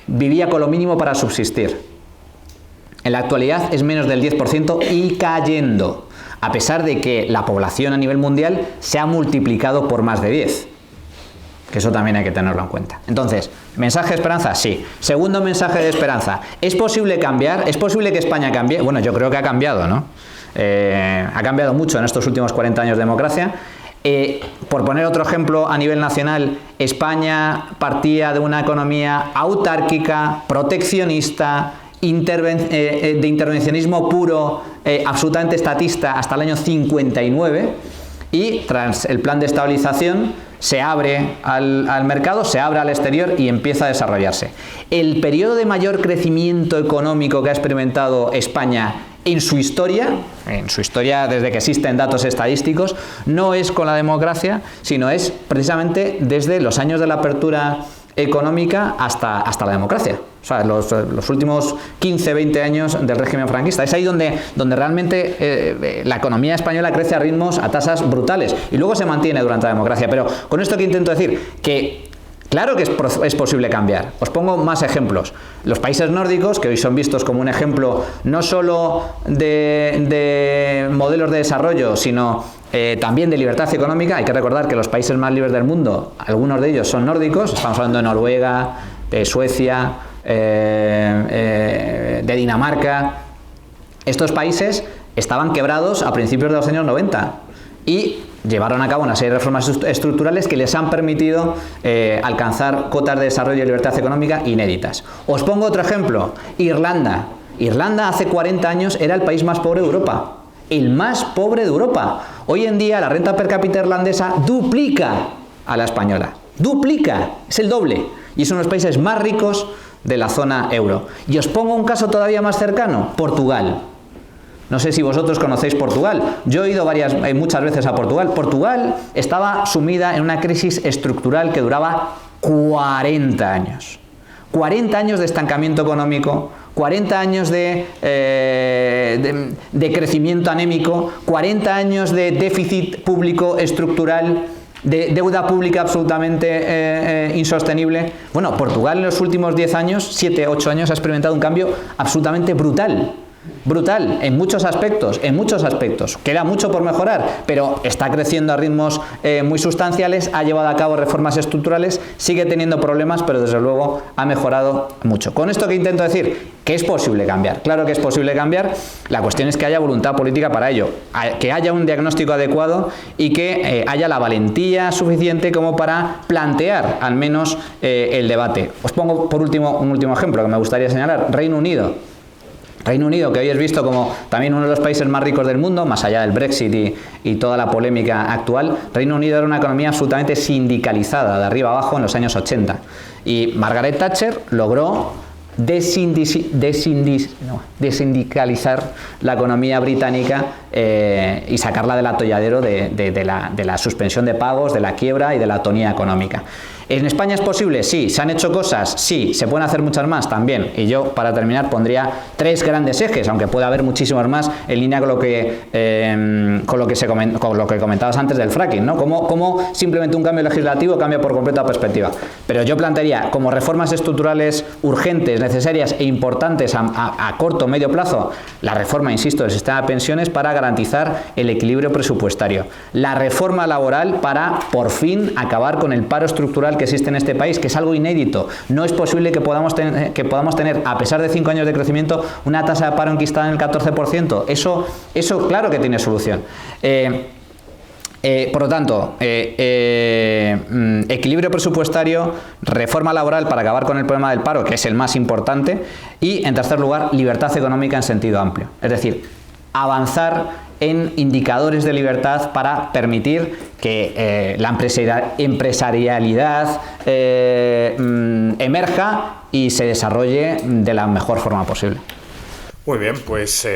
vivía con lo mínimo para subsistir. En la actualidad es menos del 10% y cayendo, a pesar de que la población a nivel mundial se ha multiplicado por más de 10. Que eso también hay que tenerlo en cuenta. Entonces, ¿mensaje de esperanza? Sí. Segundo mensaje de esperanza: ¿es posible cambiar? ¿Es posible que España cambie? Bueno, yo creo que ha cambiado, ¿no? Ha cambiado mucho en estos últimos 40 años de democracia. Por poner otro ejemplo a nivel nacional, España partía de una economía autárquica, proteccionista, de intervencionismo puro, absolutamente estatista hasta el año 59, y tras el plan de estabilización se abre al mercado, se abre al exterior y empieza a desarrollarse. El periodo de mayor crecimiento económico que ha experimentado España en su historia desde que existen datos estadístictos, no es con la democracia, sino es precisamente desde los años de la apertura económica hasta la democracia. O sea, los últimos 15, 20 años del régimen franquista. Es ahí donde realmente la economía española crece a ritmos, a tasas brutales. Y luego se mantiene durante la democracia. Pero con esto que intento decir, que claro que es posible cambiar. Os pongo más ejemplos. Los países nórdicos, que hoy son vistos como un ejemplo no solo de modelos de desarrollo, sino también de libertad económica. Hay que recordar que los países más libres del mundo, algunos de ellos son nórdicos. Estamos hablando de Noruega, de Suecia, de Dinamarca. Estos países estaban quebrados a principios de los años 90 y llevaron a cabo una serie de reformas estructurales que les han permitido alcanzar cotas de desarrollo y libertad económica inéditas. Os pongo otro ejemplo, Irlanda. Irlanda hace 40 años era el país más pobre de Europa. El más pobre de Europa. Hoy en día la renta per cápita irlandesa duplica a la española. Duplica, es el doble. Y son los países más ricos de la zona euro. Y os pongo un caso todavía más cercano, Portugal. No sé si vosotros conocéis Portugal. Yo he ido muchas veces a Portugal. Portugal estaba sumida en una crisis estructural que duraba 40 años. 40 años de estancamiento económico, 40 años de crecimiento anémico, 40 años de déficit público estructural, de deuda pública absolutamente insostenible. Bueno, Portugal en los últimos 10 años, 7, 8 años, ha experimentado un cambio absolutamente brutal. Brutal, en muchos aspectos, queda mucho por mejorar, pero está creciendo a ritmos muy sustanciales, ha llevado a cabo reformas estructurales, sigue teniendo problemas, pero desde luego ha mejorado mucho. Con esto que intento decir, que es posible cambiar, claro que es posible cambiar, la cuestión es que haya voluntad política para ello, que haya un diagnóstico adecuado y que haya la valentía suficiente como para plantear al menos el debate. Os pongo por último un último ejemplo que me gustaría señalar, Reino Unido. Reino Unido, que hoy es visto como también uno de los países más ricos del mundo, más allá del Brexit y toda la polémica actual. Reino Unido era una economía absolutamente sindicalizada, de arriba abajo, en los años 80. Y Margaret Thatcher logró desindicalizar la economía británica y sacarla del atolladero de la suspensión de pagos, de la quiebra y de la atonía económica. ¿En España es posible? Sí. ¿Se han hecho cosas? Sí. ¿Se pueden hacer muchas más? También. Y yo, para terminar, pondría 3 grandes ejes, aunque puede haber muchísimos más, en línea con lo que comentabas antes del fracking, ¿no? Cómo simplemente un cambio legislativo cambia por completo la perspectiva. Pero yo plantearía, como reformas estructurales urgentes, necesarias e importantes a corto o medio plazo, la reforma, insisto, del sistema de pensiones para garantizar el equilibrio presupuestario. La reforma laboral para, por fin, acabar con el paro estructural que existe en este país, que es algo inédito. No es posible que podamos tener, a pesar de 5 años de crecimiento, una tasa de paro enquistada en el 14%. Eso claro que tiene solución. Por lo tanto, equilibrio presupuestario, reforma laboral para acabar con el problema del paro, que es el más importante, y, en tercer lugar, libertad económica en sentido amplio. Es decir, avanzar en indicadores de libertad para permitir que la empresarialidad emerja y se desarrolle de la mejor forma posible. Muy bien, pues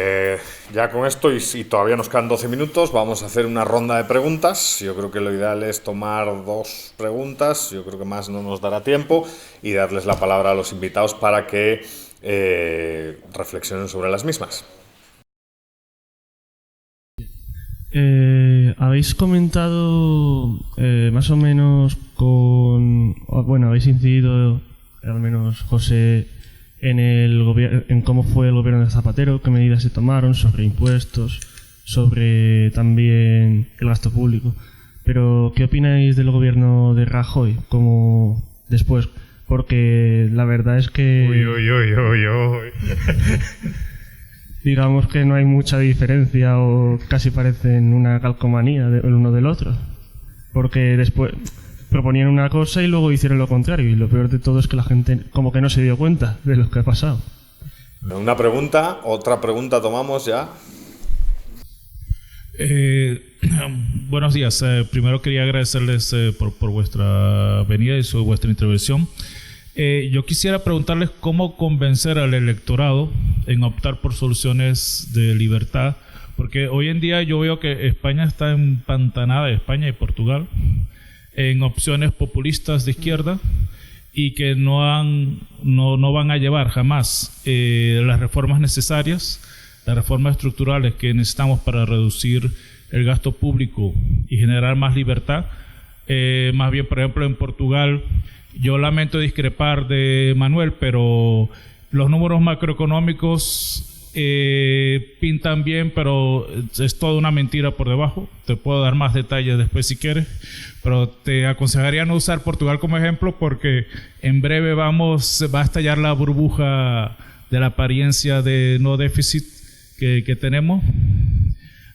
ya con esto y todavía nos quedan 12 minutos, vamos a hacer una ronda de preguntas. Yo creo que lo ideal es tomar 2 preguntas, yo creo que más no nos dará tiempo, y darles la palabra a los invitados para que reflexionen sobre las mismas. Habéis comentado más o menos habéis incidido, al menos José, en cómo fue el gobierno de Zapatero, qué medidas se tomaron sobre impuestos, sobre también el gasto público. Pero, ¿qué opináis del gobierno de Rajoy como después? Porque la verdad es que... digamos que no hay mucha diferencia o casi parecen una calcomanía el uno del otro. porque después proponían una cosa y luego hicieron lo contrario, y lo peor de todo es que la gente como que no se dio cuenta de lo que ha pasado. Una pregunta, otra pregunta tomamos ya. Buenos días. Primero quería agradecerles por vuestra venida y vuestra intervención. Yo quisiera preguntarles cómo convencer al electorado en optar por soluciones de libertad, porque hoy en día yo veo que España está empantanada, España y Portugal, en opciones populistas de izquierda y que no van a llevar jamás las reformas necesarias, las reformas estructurales que necesitamos para reducir el gasto público y generar más libertad. Más bien, por ejemplo, en Portugal, yo lamento discrepar de Manuel, pero los números macroeconómicos pintan bien, pero es toda una mentira por debajo. Te puedo dar más detalles después si quieres, pero te aconsejaría no usar Portugal como ejemplo porque en breve va a estallar la burbuja de la apariencia de no déficit que tenemos.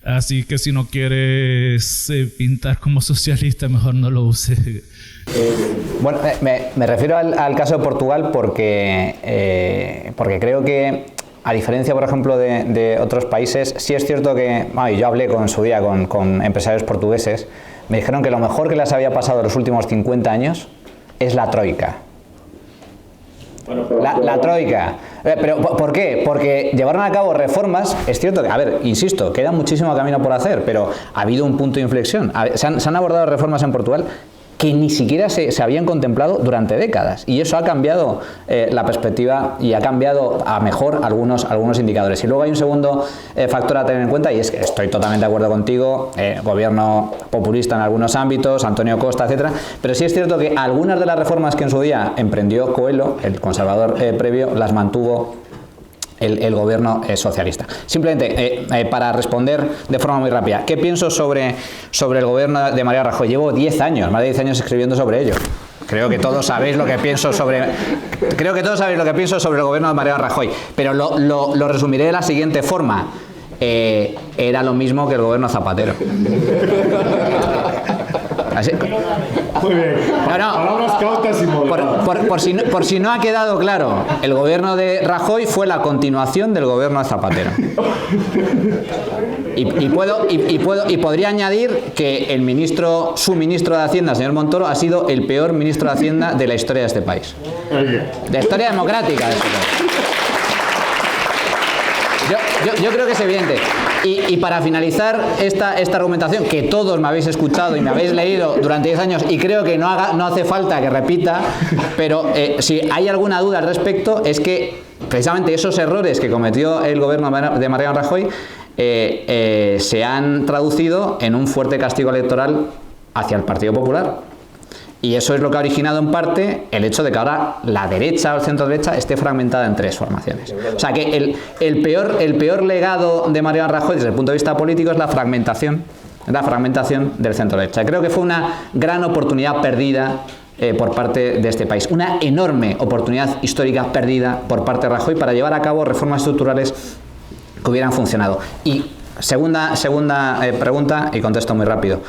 Así que si no quieres pintar como socialista, mejor no lo uses. Bueno, me refiero al caso de Portugal porque creo que, a diferencia, por ejemplo, de otros países, sí es cierto que, yo hablé en su día con empresarios portugueses, me dijeron que lo mejor que les había pasado en los últimos 50 años es la troika. La troika. ¿Pero por qué? Porque llevaron a cabo reformas, es cierto que, insisto, queda muchísimo camino por hacer, pero ha habido un punto de inflexión. Se han abordado reformas en Portugal que ni siquiera se habían contemplado durante décadas, y eso ha cambiado la perspectiva y ha cambiado a mejor algunos indicadores. Y luego hay un segundo factor a tener en cuenta, y es que estoy totalmente de acuerdo contigo, gobierno populista en algunos ámbitos, Antonio Costa, etcétera, pero sí es cierto que algunas de las reformas que en su día emprendió Coelho, el conservador previo, las mantuvo el gobierno socialista. Simplemente, para responder de forma muy rápida, ¿qué pienso sobre el gobierno de Mariano Rajoy? Llevo 10 años, más de 10 años escribiendo sobre ello. Creo que todos sabéis lo que pienso sobre el gobierno de Mariano Rajoy, pero lo resumiré de la siguiente forma. Era lo mismo que el gobierno Zapatero. ¿Así? Muy bien. Palabras cautas y moderadas. Por si no ha quedado claro, el gobierno de Rajoy fue la continuación del gobierno de Zapatero. Y podría añadir que su ministro de Hacienda, señor Montoro, ha sido el peor ministro de Hacienda de la historia de este país. De la historia democrática de este país. Yo creo que es evidente. Y para finalizar esta argumentación, que todos me habéis escuchado y me habéis leído durante 10 años, y creo que no hace falta que repita, pero si hay alguna duda al respecto, es que precisamente esos errores que cometió el gobierno de Mariano Rajoy se han traducido en un fuerte castigo electoral hacia el Partido Popular. Y eso es lo que ha originado en parte el hecho de que ahora la derecha o el centro derecha esté fragmentada en 3 formaciones. O sea que el peor legado de Mariano Rajoy desde el punto de vista político es la fragmentación del centro derecha. Creo que fue una gran oportunidad perdida por parte de este país. Una enorme oportunidad histórica perdida por parte de Rajoy para llevar a cabo reformas estructurales que hubieran funcionado. Y segunda pregunta, y contesto muy rápido.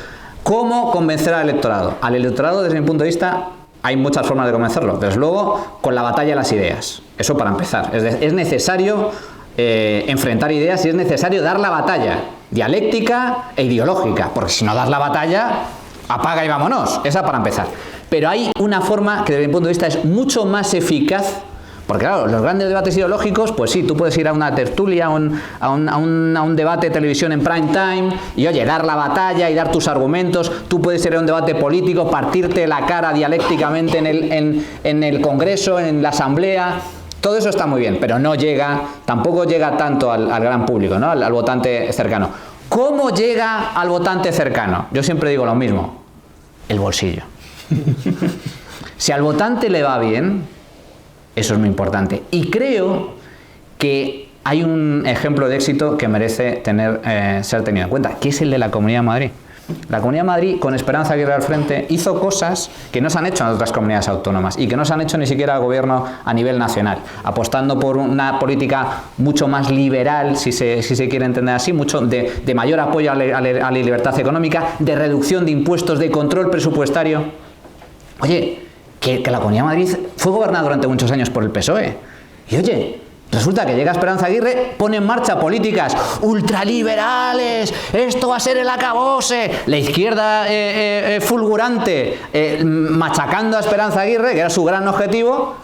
¿Cómo convencer al electorado? Al electorado, desde mi punto de vista, hay muchas formas de convencerlo. Desde luego, con la batalla de las ideas. Eso para empezar. Es necesario enfrentar ideas y es necesario dar la batalla dialéctica e ideológica. Porque si no das la batalla, apaga y vámonos. Esa para empezar. Pero hay una forma que, desde mi punto de vista, es mucho más eficaz. Porque claro, los grandes debates ideológicos, pues sí, tú puedes ir a una tertulia, a un debate de televisión en prime time y, oye, dar la batalla y dar tus argumentos. Tú puedes ir a un debate político, partirte la cara dialécticamente en el Congreso, en la Asamblea. Todo eso está muy bien, pero tampoco llega tanto al gran público, ¿no? al votante cercano. ¿Cómo llega al votante cercano? Yo siempre digo lo mismo, el bolsillo. Si al votante le va bien, eso es muy importante. Y creo que hay un ejemplo de éxito que merece ser tenido en cuenta, que es el de la Comunidad de Madrid. La Comunidad de Madrid, con Esperanza Aguirre al frente, hizo cosas que no se han hecho en otras comunidades autónomas y que no se han hecho ni siquiera el gobierno a nivel nacional, apostando por una política mucho más liberal, si se quiere entender así, mucho de mayor apoyo a la libertad económica, de reducción de impuestos, de control presupuestario. Oye, que la Comunidad de Madrid fue gobernada durante muchos años por el PSOE. Y oye, resulta que llega Esperanza Aguirre, pone en marcha políticas ultraliberales, esto va a ser el acabose, la izquierda fulgurante, machacando a Esperanza Aguirre, que era su gran objetivo,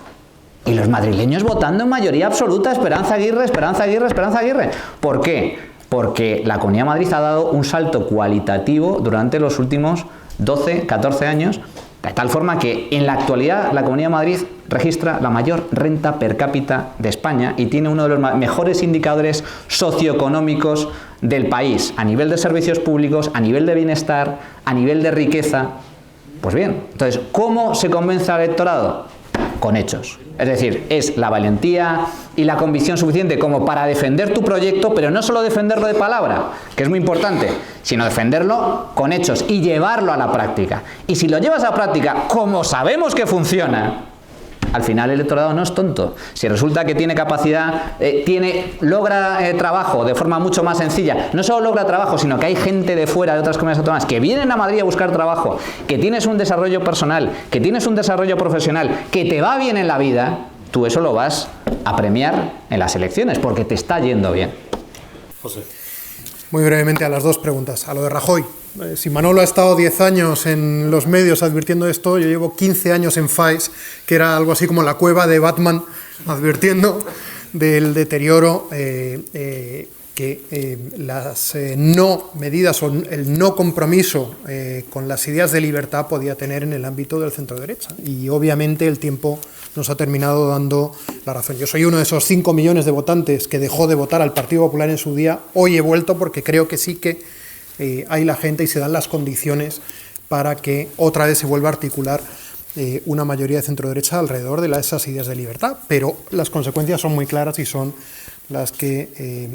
y los madrileños votando en mayoría absoluta Esperanza Aguirre, Esperanza Aguirre, Esperanza Aguirre. ¿Por qué? Porque la Comunidad de Madrid ha dado un salto cualitativo durante los últimos 12, 14 años, de tal forma que en la actualidad la Comunidad de Madrid registra la mayor renta per cápita de España y tiene uno de los mejores indicadores socioeconómicos del país, a nivel de servicios públicos, a nivel de bienestar, a nivel de riqueza. Pues bien, entonces, ¿cómo se convence al electorado? Con hechos. Es decir, es la valentía y la convicción suficiente como para defender tu proyecto, pero no solo defenderlo de palabra, que es muy importante, sino defenderlo con hechos y llevarlo a la práctica. Y si lo llevas a la práctica, como sabemos que funciona, al final el electorado no es tonto. Si resulta que tiene capacidad, logra trabajo de forma mucho más sencilla, no solo logra trabajo, sino que hay gente de fuera, de otras comunidades autónomas, que vienen a Madrid a buscar trabajo, que tienes un desarrollo personal, que tienes un desarrollo profesional, que te va bien en la vida, tú eso lo vas a premiar en las elecciones, porque te está yendo bien. José. Muy brevemente a las dos preguntas. A lo de Rajoy. Si Manolo ha estado 10 años en los medios advirtiendo esto, yo llevo 15 años en FAES, que era algo así como la cueva de Batman, advirtiendo del deterioro que las no medidas o el no compromiso con las ideas de libertad podía tener en el ámbito del centro-derecha. Y obviamente el tiempo nos ha terminado dando la razón. Yo soy uno de esos 5 millones de votantes que dejó de votar al Partido Popular en su día. Hoy he vuelto porque creo que sí que hay la gente y se dan las condiciones para que otra vez se vuelva a articular una mayoría de centro-derecha alrededor de esas ideas de libertad. Pero las consecuencias son muy claras y son las que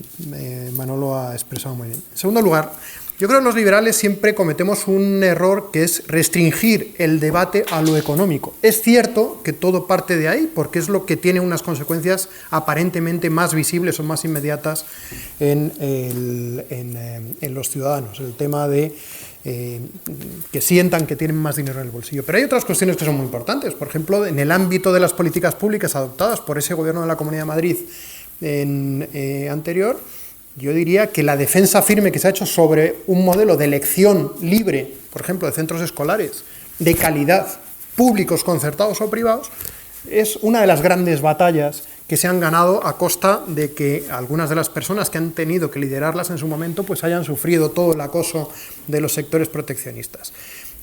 Manolo ha expresado muy bien. En segundo lugar, yo creo que los liberales siempre cometemos un error que es restringir el debate a lo económico. Es cierto que todo parte de ahí, porque es lo que tiene unas consecuencias aparentemente más visibles o más inmediatas en los ciudadanos. El tema de que sientan que tienen más dinero en el bolsillo. Pero hay otras cuestiones que son muy importantes. Por ejemplo, en el ámbito de las políticas públicas adoptadas por ese gobierno de la Comunidad de Madrid anterior, yo diría que la defensa firme que se ha hecho sobre un modelo de elección libre, por ejemplo, de centros escolares, de calidad, públicos, concertados o privados, es una de las grandes batallas que se han ganado a costa de que algunas de las personas que han tenido que liderarlas en su momento pues hayan sufrido todo el acoso de los sectores proteccionistas.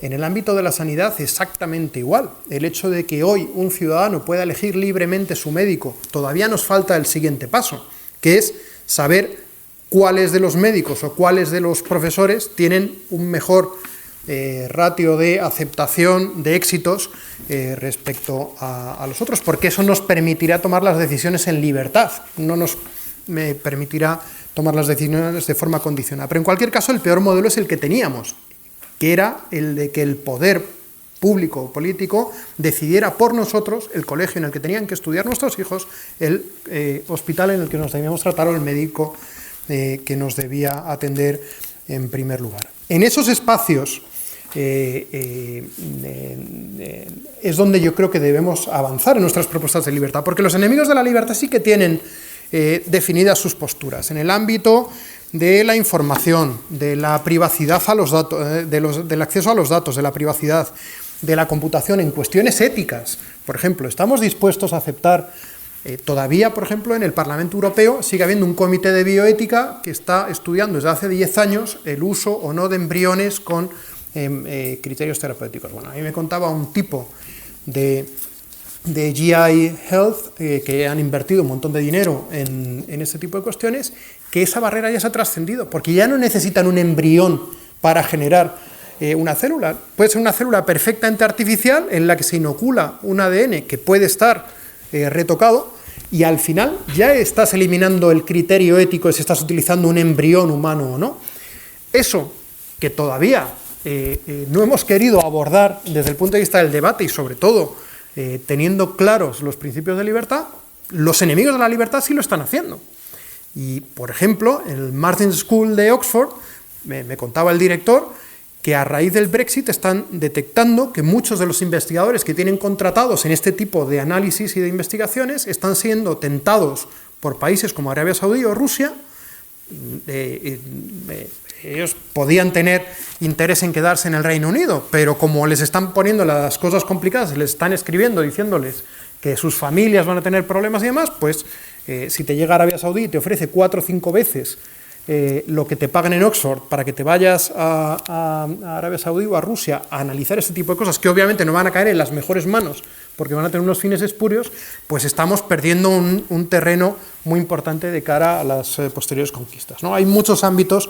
En el ámbito de la sanidad, exactamente igual. El hecho de que hoy un ciudadano pueda elegir libremente su médico, todavía nos falta el siguiente paso, que es saber cuáles de los médicos o cuáles de los profesores tienen un mejor ratio de aceptación de éxitos respecto a los otros, porque eso nos permitirá tomar las decisiones en libertad, no nos permitirá tomar las decisiones de forma condicionada. Pero en cualquier caso, el peor modelo es el que teníamos, que era el de que el poder público o político decidiera por nosotros el colegio en el que tenían que estudiar nuestros hijos, el hospital en el que nos debíamos tratar o el médico que nos debía atender en primer lugar. En esos espacios es donde yo creo que debemos avanzar en nuestras propuestas de libertad, porque los enemigos de la libertad sí que tienen definidas sus posturas. En el ámbito de la información, de la privacidad a los datos, del acceso a los datos, de la privacidad, de la computación en cuestiones éticas. Por ejemplo, estamos dispuestos a aceptar todavía, por ejemplo, en el Parlamento Europeo sigue habiendo un comité de bioética que está estudiando desde hace 10 años el uso o no de embriones con criterios terapéuticos. Bueno, a mí me contaba un tipo de GI Health que han invertido un montón de dinero en este tipo de cuestiones, que esa barrera ya se ha trascendido, porque ya no necesitan un embrión para generar una célula. Puede ser una célula perfectamente artificial en la que se inocula un ADN que puede estar retocado, y al final ya estás eliminando el criterio ético de si estás utilizando un embrión humano o no. Eso que todavía no hemos querido abordar desde el punto de vista del debate y sobre todo teniendo claros los principios de libertad, los enemigos de la libertad sí lo están haciendo. Y, por ejemplo, en el Martin School de Oxford, me contaba el director que a raíz del Brexit están detectando que muchos de los investigadores que tienen contratados en este tipo de análisis y de investigaciones están siendo tentados por países como Arabia Saudí o Rusia. Ellos podían tener interés en quedarse en el Reino Unido, pero como les están poniendo las cosas complicadas, les están escribiendo diciéndoles que sus familias van a tener problemas y demás, pues si te llega a Arabia Saudí y te ofrece 4 o 5 veces lo que te pagan en Oxford para que te vayas a Arabia Saudí o a Rusia a analizar este tipo de cosas, que obviamente no van a caer en las mejores manos porque van a tener unos fines espurios, pues estamos perdiendo un terreno muy importante de cara a las posteriores conquistas, ¿no? Hay muchos ámbitos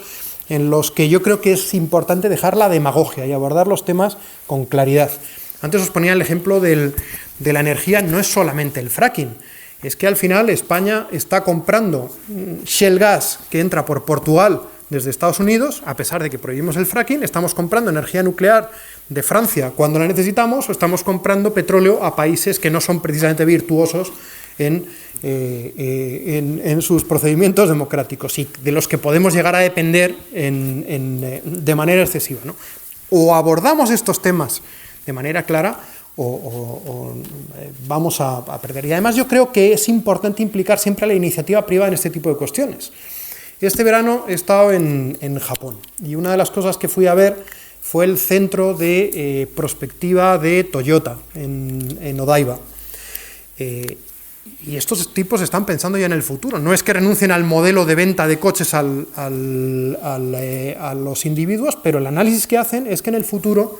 en los que yo creo que es importante dejar la demagogia y abordar los temas con claridad. Antes os ponía el ejemplo de la energía, no es solamente el fracking, es que al final España está comprando Shell Gas que entra por Portugal desde Estados Unidos, a pesar de que prohibimos el fracking, estamos comprando energía nuclear de Francia cuando la necesitamos, o estamos comprando petróleo a países que no son precisamente virtuosos en sus procedimientos democráticos y de los que podemos llegar a depender de manera excesiva, ¿no? O abordamos estos temas de manera clara o vamos a perder. Y además yo creo que es importante implicar siempre a la iniciativa privada en este tipo de cuestiones. Este verano he estado en Japón y una de las cosas que fui a ver fue el centro de prospectiva de Toyota en Odaiba. Y estos tipos están pensando ya en el futuro. No es que renuncien al modelo de venta de coches a los individuos, pero el análisis que hacen es que en el futuro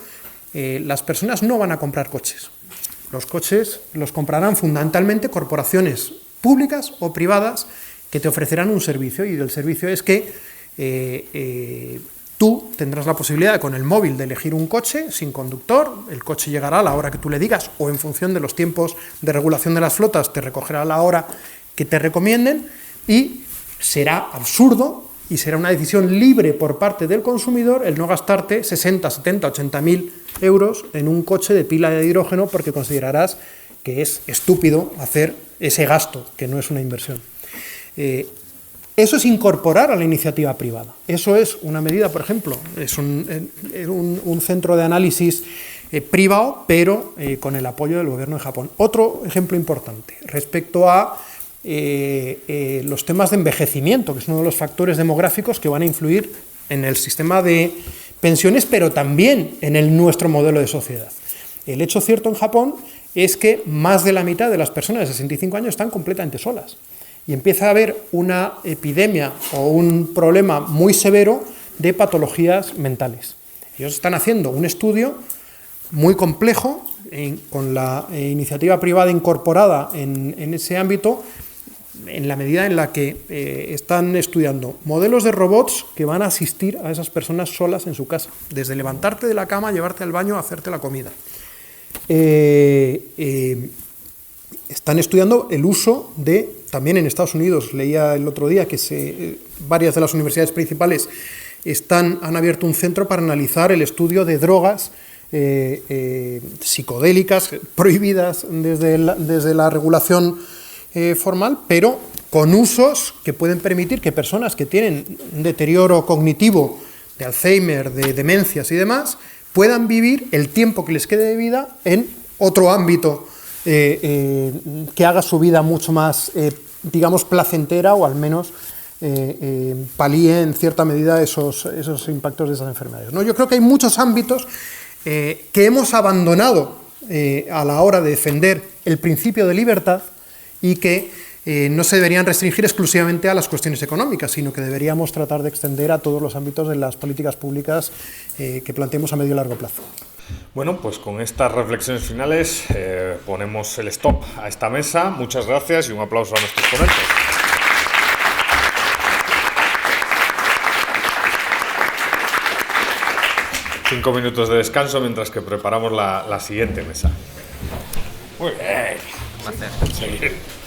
las personas no van a comprar coches. Los coches los comprarán fundamentalmente corporaciones públicas o privadas que te ofrecerán un servicio, y el servicio es que tú tendrás la posibilidad de, con el móvil, de elegir un coche sin conductor. El coche llegará a la hora que tú le digas, o en función de los tiempos de regulación de las flotas te recogerá a la hora que te recomienden, y será absurdo y será una decisión libre por parte del consumidor el no gastarte 60, 70, 80.000 euros en un coche de pila de hidrógeno porque considerarás que es estúpido hacer ese gasto, que no es una inversión. Eso es incorporar a la iniciativa privada. Eso es una medida, por ejemplo, es un centro de análisis privado, pero con el apoyo del gobierno de Japón. Otro ejemplo importante respecto a los temas de envejecimiento, que es uno de los factores demográficos que van a influir en el sistema de pensiones, pero también en nuestro modelo de sociedad. El hecho cierto en Japón es que más de la mitad de las personas de 65 años están completamente solas. Y empieza a haber una epidemia o un problema muy severo de patologías mentales. Ellos están haciendo un estudio muy complejo con la iniciativa privada incorporada en ese ámbito, en la medida en la que están estudiando modelos de robots que van a asistir a esas personas solas en su casa, desde levantarte de la cama, llevarte al baño, hacerte la comida. Están estudiando el uso de, también en Estados Unidos, leía el otro día que varias de las universidades principales han abierto un centro para analizar el estudio de drogas psicodélicas prohibidas desde la regulación formal, pero con usos que pueden permitir que personas que tienen un deterioro cognitivo, de Alzheimer, de demencias y demás, puedan vivir el tiempo que les quede de vida en otro ámbito que haga su vida mucho más, digamos, placentera, o al menos palíe en cierta medida esos impactos de esas enfermedades, ¿no? Yo creo que hay muchos ámbitos que hemos abandonado a la hora de defender el principio de libertad y que no se deberían restringir exclusivamente a las cuestiones económicas, sino que deberíamos tratar de extender a todos los ámbitos de las políticas públicas que planteemos a medio y largo plazo. Bueno, pues con estas reflexiones finales ponemos el stop a esta mesa. Muchas gracias y un aplauso a nuestros ponentes. Cinco minutos de descanso mientras que preparamos la siguiente mesa. Muy bien. Un placer. Seguir.